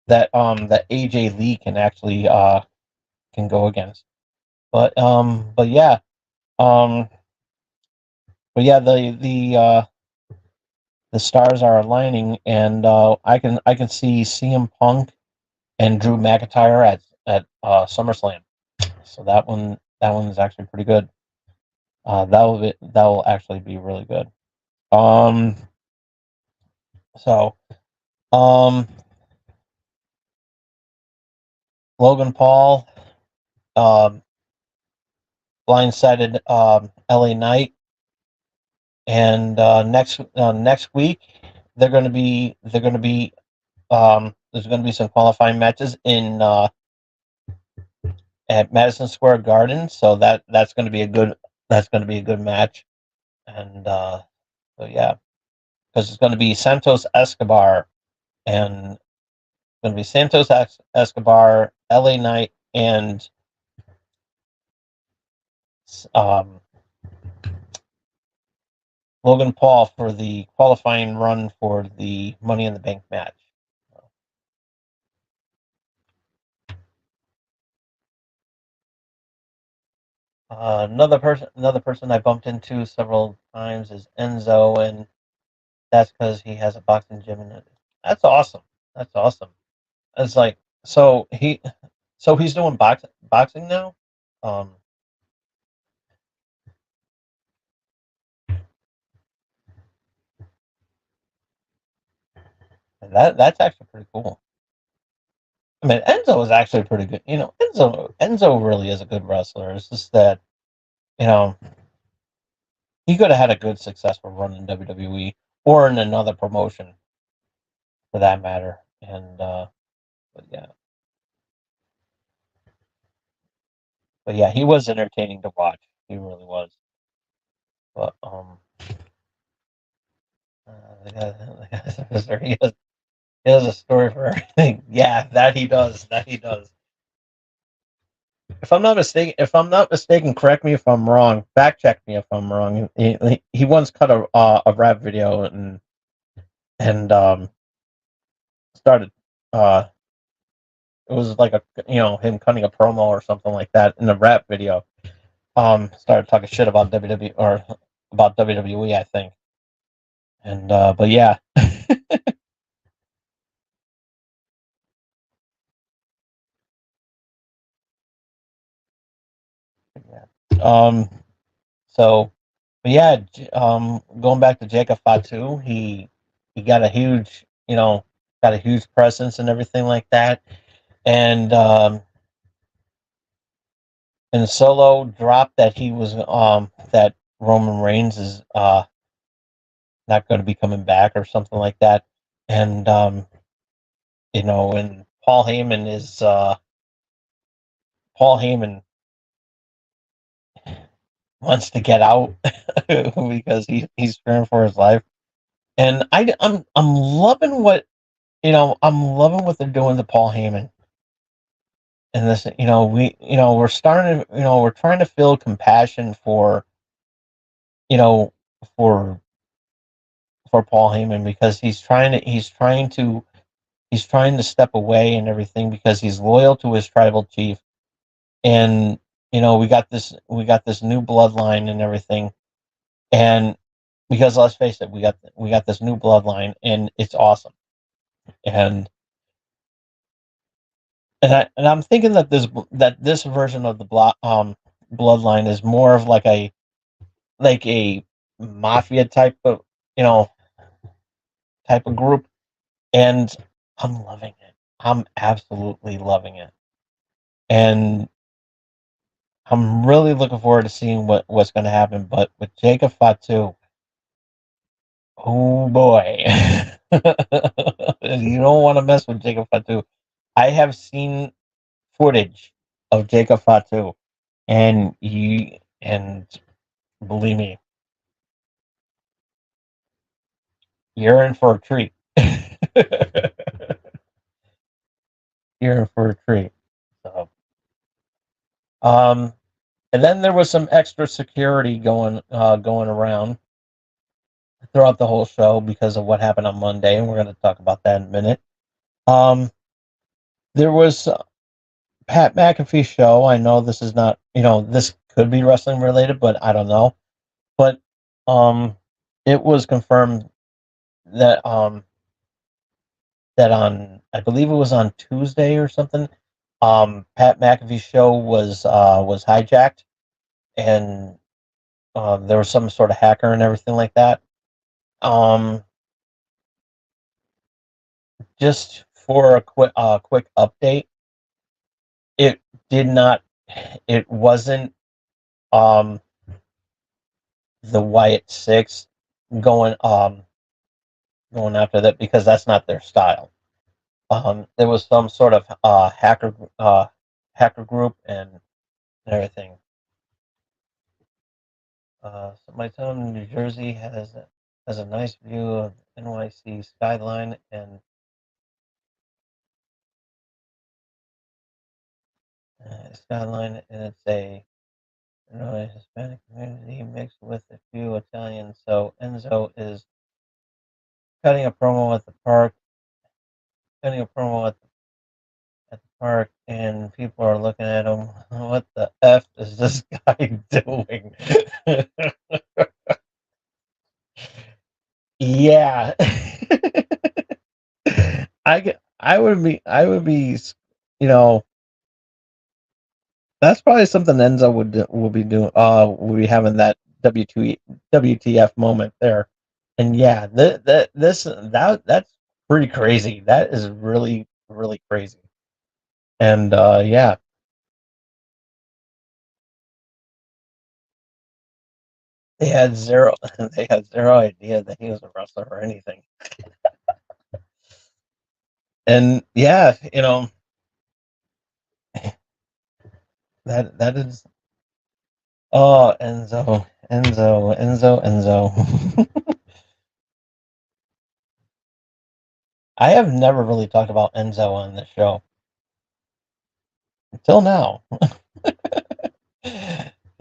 that AJ Lee can go against. But yeah, um, but yeah, the stars are aligning, and I can see CM Punk and Drew McIntyre at SummerSlam. So that one is actually pretty good. That will actually be really good. Um, so um, Logan Paul um, blindsided LA Knight, and next week there's going to be some qualifying matches in at Madison Square Garden, so that's going to be a good match, and so yeah, because it's going to be Santos Escobar and going to be Santos Escobar, LA Knight, and um, Logan Paul for the qualifying run for the Money in the Bank match. Another person I bumped into several times is Enzo, and that's because he has a boxing gym in it. That's awesome. That's awesome. It's like so he so he's doing boxing now. Um, and that's actually pretty cool. I mean, Enzo is actually pretty good. Enzo really is a good wrestler. It's just that you know he could have had a good successful run in WWE or in another promotion for that matter. And but yeah, he was entertaining to watch. He really was. But he has a story for everything. Yeah, that he does. That he does. If I'm not mistaken, correct me if I'm wrong. Fact check me if I'm wrong. He once cut a rap video and started uh it was like a him cutting a promo or something like that in a rap video. Started talking shit about WWE or about WWE, I think. And but yeah. Yeah. So, but yeah, going back to Jacob Fatu, he got a huge, got a huge presence and everything like that. And Solo dropped that he was that Roman Reigns is not going to be coming back or something like that. And and Paul Heyman wants to get out because he's fearing for his life. And I'm loving I'm loving what they're doing to Paul Heyman. And this, we're starting to, we're trying to feel compassion you know, for Paul Heyman because he's trying to step away and everything because he's loyal to his tribal chief. And we got this new bloodline and everything. And because let's face it, we got this new bloodline and it's awesome. And I'm thinking that this version of the bloodline is more of like a mafia type of you know type of group, and I'm loving it. I'm absolutely loving it, and I'm really looking forward to seeing what's going to happen. But with Jacob Fatu, oh boy, you don't want to mess with Jacob Fatu. I have seen footage of Jacob Fatu, and believe me, you're in for a treat. You're in for a treat. So, um, and then there was some extra security going around throughout the whole show because of what happened on Monday, and we're going to talk about that in a minute. Um, there was Pat McAfee's show. I know this is not, this could be wrestling related, but I don't know. But it was confirmed that I believe it was on Tuesday or something. Pat McAfee's show was hijacked, and there was some sort of hacker and everything like that. Um, just for a quick update, it did not, it wasn't um the Wyatt Six going going after that because that's not their style. There was some sort of hacker group and everything. So my town in New Jersey has a nice view of NYC skyline and it's a Hispanic community mixed with a few Italians. So Enzo is cutting a promo at the park, cutting a promo at the park, and people are looking at him. What the f is this guy doing? Yeah, I would be, you know, that's probably something Enzo will be doing. Will be having that WTF moment there, and yeah, that's pretty crazy. That is really really crazy, and yeah, they had zero they had zero idea that he was a wrestler or anything, and yeah, that is oh Enzo. I have never really talked about Enzo on this show until now.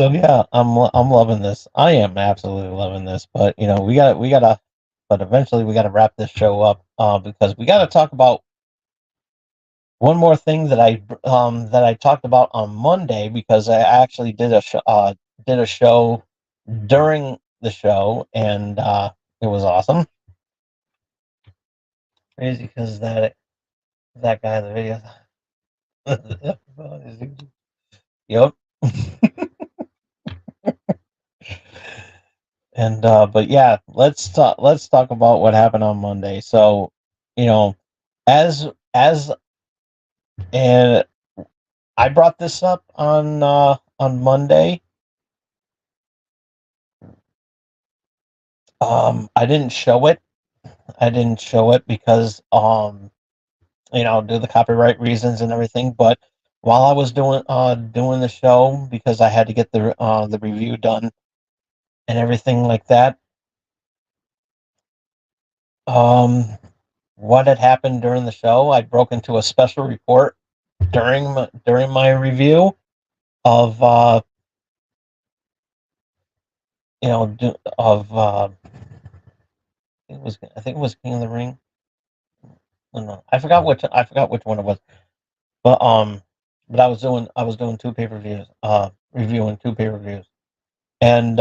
So yeah, I'm loving this. I am absolutely loving this. But we gotta, but eventually we gotta wrap this show up because we gotta talk about one more thing that I talked about on Monday because I actually did a show during the show and it was awesome. Crazy because that guy in the video. Yep. And but yeah, let's talk about what happened on Monday. So, you know, as and I brought this up on Monday. I didn't show it. I didn't show it because due to copyright reasons and everything, but while I was doing the show because I had to get the review done and everything like that. Um what had happened during the show, I broke into a special report during my review of of I think it was King of the Ring. No, I forgot which one it was, but I was doing two pay per views, reviewing two pay per views, and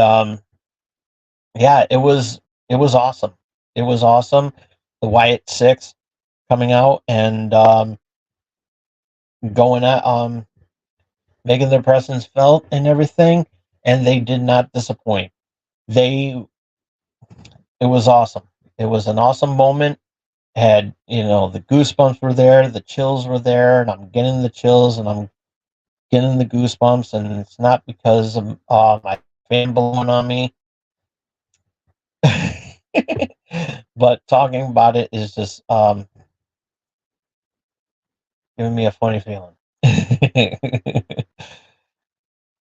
yeah, it was awesome. It was awesome. The Wyatt Six coming out and going at making their presence felt and everything, and they did not disappoint. They It was awesome. It was an awesome moment. Had the goosebumps were there, the chills were there, and I'm getting the chills and I'm getting the goosebumps, and it's not because of my fan blowing on me, but talking about it is just giving me a funny feeling.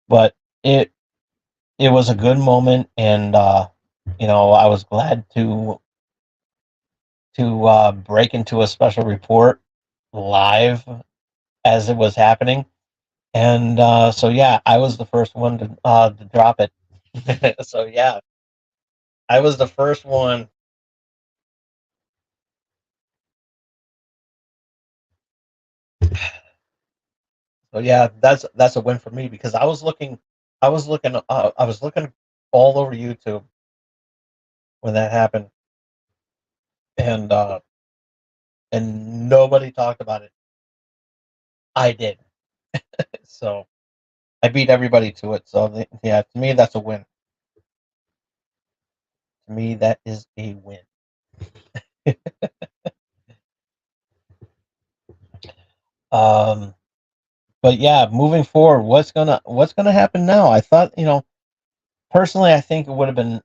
But it was a good moment, and I was glad to break into a special report live as it was happening. And so yeah, I was the first one to drop it. So yeah, I was the first one. So yeah, that's a win for me because I was looking all over YouTube when that happened, and nobody talked about it. I did, so I beat everybody to it. So yeah, to me that's a win. To me that is a win. Um, but yeah, moving forward, what's gonna happen now? I thought, personally, I think it would have been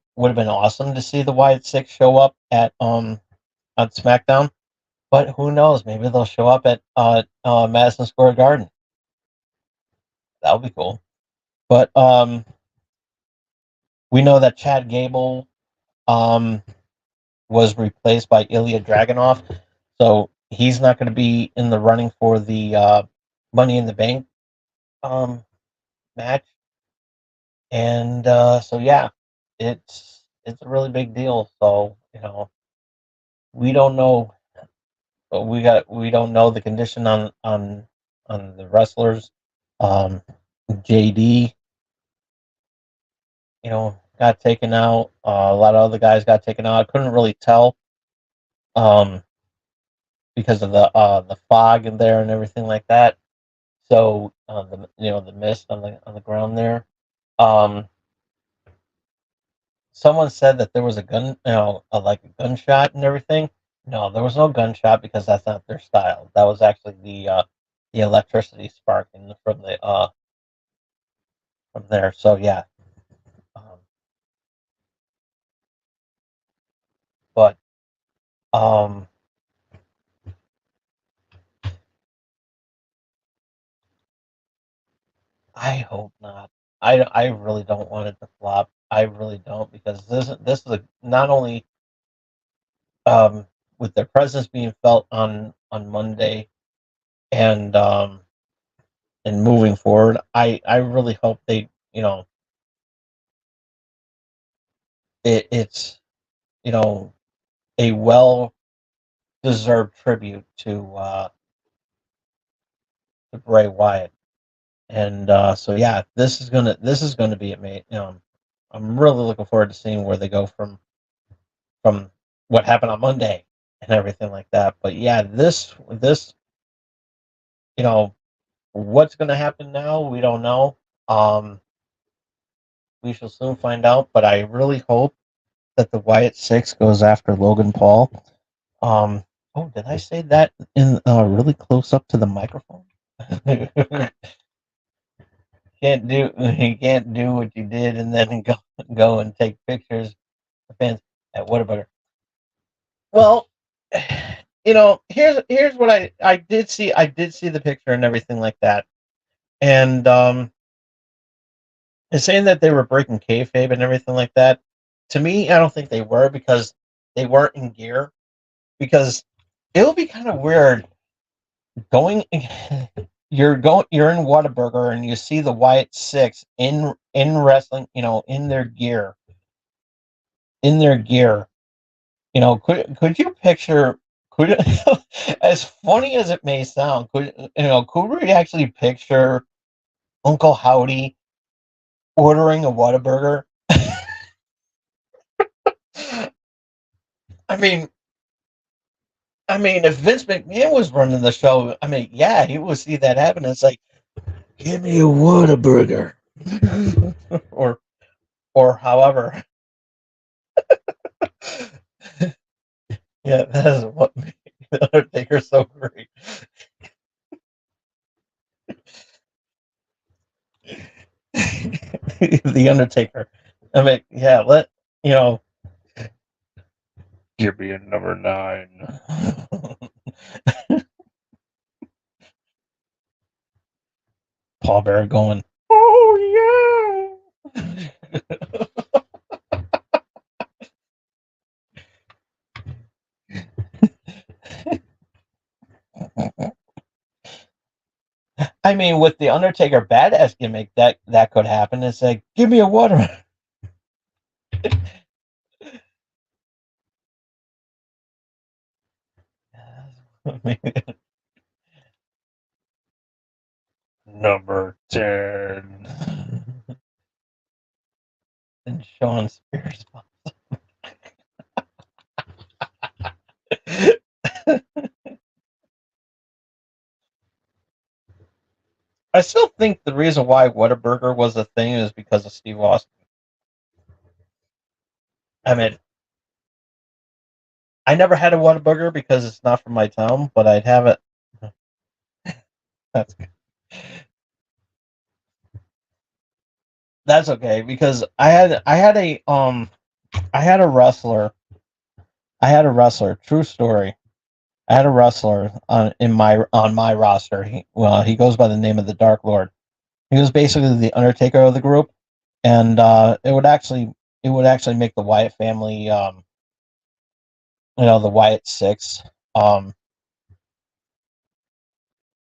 awesome to see the Wyatt Six show up at SmackDown, but who knows? Maybe they'll show up at Madison Square Garden. That would be cool. But we know that Chad Gable um was replaced by Ilya Dragunov, so he's not going to be in the running for the Money in the Bank um match. And so yeah, it's a really big deal. So we don't know, we don't know the condition on the wrestlers. Um, JD, got taken out. A lot of other guys got taken out. I couldn't really tell um, because of the fog in there and everything like that. So the mist on the ground there. Um, Someone said that there was a gun, like a gunshot and everything. No, there was no gunshot because that's not their style. That was actually the electricity sparking from there. So yeah, um, but um, I hope not. I really don't want it to flop. I really don't because this is not only um, with their presence being felt on Monday and moving forward. I really hope they it's you know a well deserved tribute to Bray Wyatt. And so yeah, this is gonna be amazing. I'm really looking forward to seeing where they go from what happened on Monday and everything like that. But yeah, this you know what's gonna happen now, we don't know. Um, we shall soon find out. But I really hope that the Wyatt Six goes after Logan Paul. Um, oh, did I say that in really close up to the microphone? You can't do what you did and then go and take pictures of fans at Whataburger. Well, here's what I did see. I did see the picture and everything like that, and it's saying that they were breaking kayfabe and everything like that. To me, I don't think they were because they weren't in gear. Because it would be kind of weird going. You're in Whataburger and you see the Wyatt Six in wrestling, in their gear. Could you picture? Could as funny as it may sound, could we actually picture Uncle Howdy ordering a Whataburger? I mean, if Vince McMahon was running the show, I mean, yeah, he would see that happen. It's like, give me a Whataburger, or however. Yeah, that is what made the Undertaker so great. The Undertaker. I mean, yeah, you know, give me a number 9. Paul Bearer going, oh yeah. I mean, with the Undertaker badass gimmick, that could happen. It's like, give me a water. Number 10. And Sean Spears. I still think the reason why Whataburger was a thing is because of Steve Austin. I mean, I never had a Whataburger because it's not from my town, but I'd have it. That's that's okay because I had a wrestler. I had a wrestler. True story. I had a wrestler on my roster. He goes by the name of the Dark Lord. He was basically the Undertaker of the group, and it would actually make the Wyatt family, the Wyatt Six, um,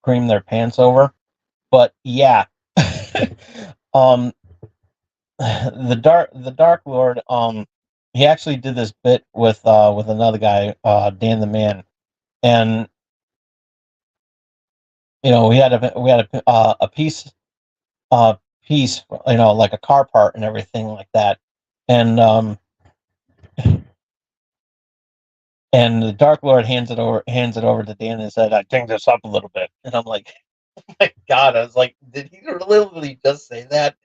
cream their pants over. But yeah, um, the Dark Lord, he actually did this bit with another guy, Dan the Man, and we had a uh piece, like a car part and everything like that, and and the Dark Lord hands it over to Dan and said, "I think this up a little bit," and I'm like, my God, I was like, did he literally just say that?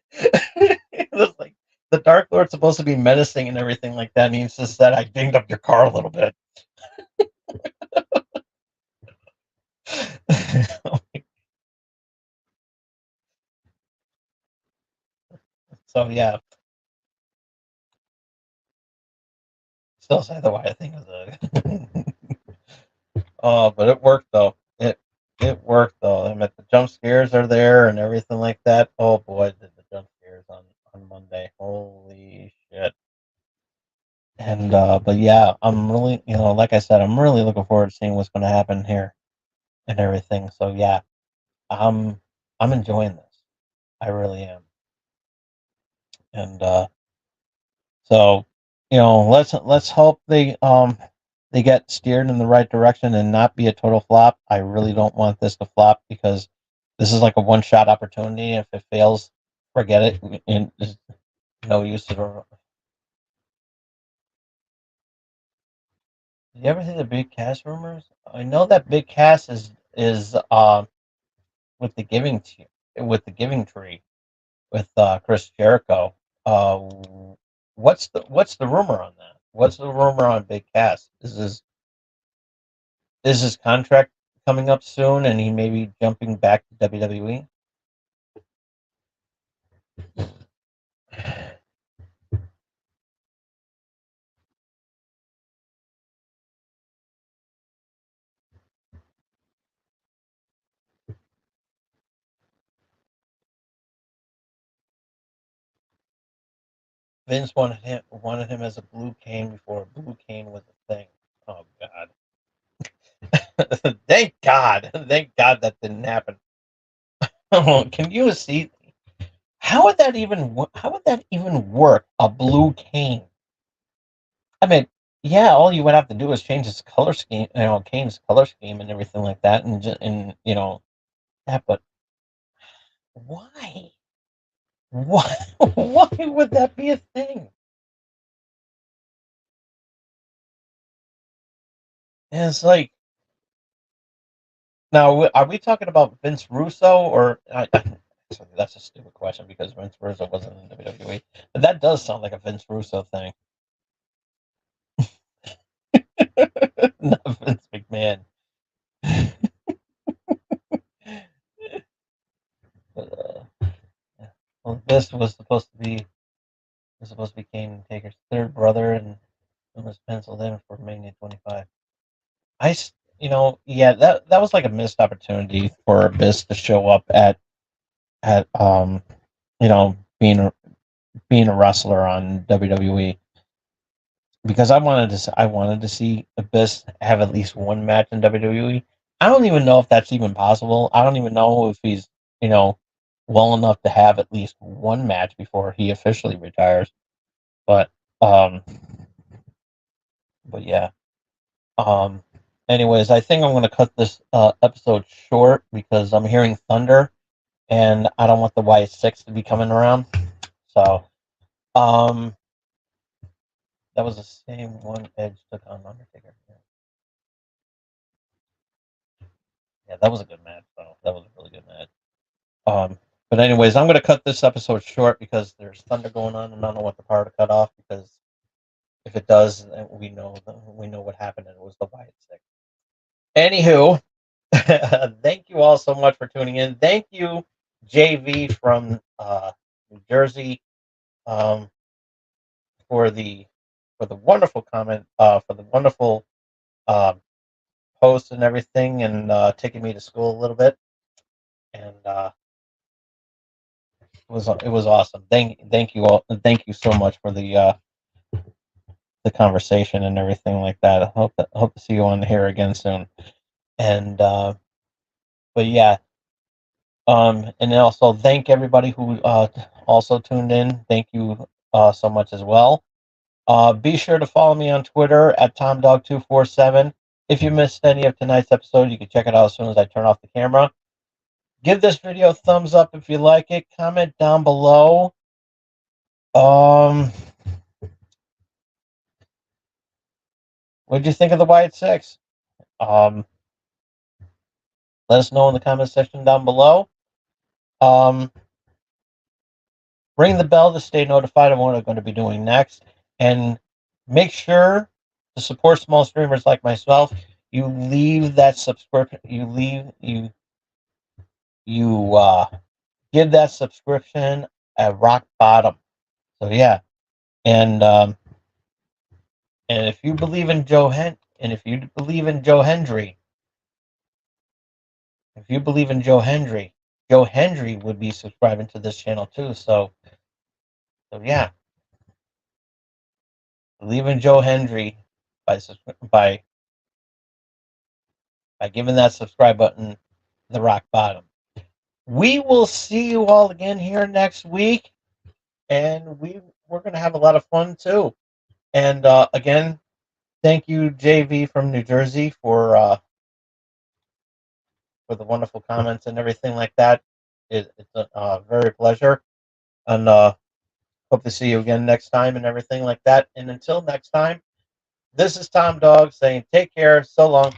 It was like the Dark Lord's supposed to be menacing and everything like that, and he just said, "I dinged up your car a little bit." So yeah, still say the Wyatt thing is a. Oh, but it worked though. It worked though. I mean, the jump scares are there and everything like that. Oh boy, did the jump scares on Monday. Holy shit. And but yeah, I'm really, like I said, I'm really looking forward to seeing what's going to happen here and everything. So yeah, I'm I'm enjoying this. I really am. And so, let's hope they get steered in the right direction and not be a total flop. I really don't want this to flop because this is like a one shot opportunity. If it fails, forget it. And there's no use to. Did you ever see the Big Cass rumors? I know that Big Cass is with the Giving Tree with Chris Jericho. Uh, what's the rumor on that? What's the rumor on Big Cass? Is his contract coming up soon, and he may be jumping back to WWE? Vince wanted him as a blue cane before a blue cane was a thing. Oh God! Thank God that didn't happen. Can you see how would that even work? A blue cane. I mean, yeah, all you would have to do is change his color scheme, Kane's color scheme and everything like that, and that. But why? Why? Why would that be a thing? And it's like, now, are we talking about Vince Russo or? Actually, that's a stupid question because Vince Russo wasn't in WWE, but that does sound like a Vince Russo thing. Not Vince McMahon. But, yeah. Well, this was supposed to be Kane Taker's third brother, and it was penciled in for Mania 25. Yeah, that was like a missed opportunity for Abyss to show up at you know, being a wrestler on WWE, because I wanted to see Abyss have at least one match in WWE. I don't even know if that's even possible. I don't even know if he's you know well enough to have at least one match before he officially retires. But um, but yeah. Um, anyways, I think I'm going to cut this episode short because I'm hearing thunder and I don't want the Wyatt 6 to be coming around. So, um, that was the same one Edge took on Undertaker. Yeah, that was a good match. Though that was a really good match. Um, but anyways, I'm going to cut this episode short because there's thunder going on, and I don't want the power to cut off because if it does, then we know what happened, and it was the Wyatt 6. Anywho, thank you all so much for tuning in. Thank you, JV from New Jersey, um, for the wonderful comment, for the wonderful uh, post and everything, and taking me to school a little bit. And it was awesome. Thank you all. Thank you so much for the conversation and everything like that. I hope to see you on here again soon. And but yeah. And also thank everybody who also tuned in. Thank you so much as well. Be sure to follow me on Twitter at TomDog247. If you missed any of tonight's episode, you can check it out as soon as I turn off the camera. Give this video a thumbs up if you like it. Comment down below. What did you think of the Wyatt 6? Let us know in the comment section down below. Ring the bell to stay notified of what I'm going to be doing next. And make sure to support small streamers like myself. You leave that subscription. You give that subscription at rock bottom. So yeah, and if you believe in Joe Hendry, Joe Hendry would be subscribing to this channel too. So yeah, believe in Joe Hendry by giving that subscribe button the rock bottom. We will see you all again here next week, and we're going to have a lot of fun too. And again, thank you, JV from New Jersey, for the wonderful comments and everything like that. It's a very pleasure, and hope to see you again next time and everything like that. And until next time, this is Tom Dog saying take care, so long.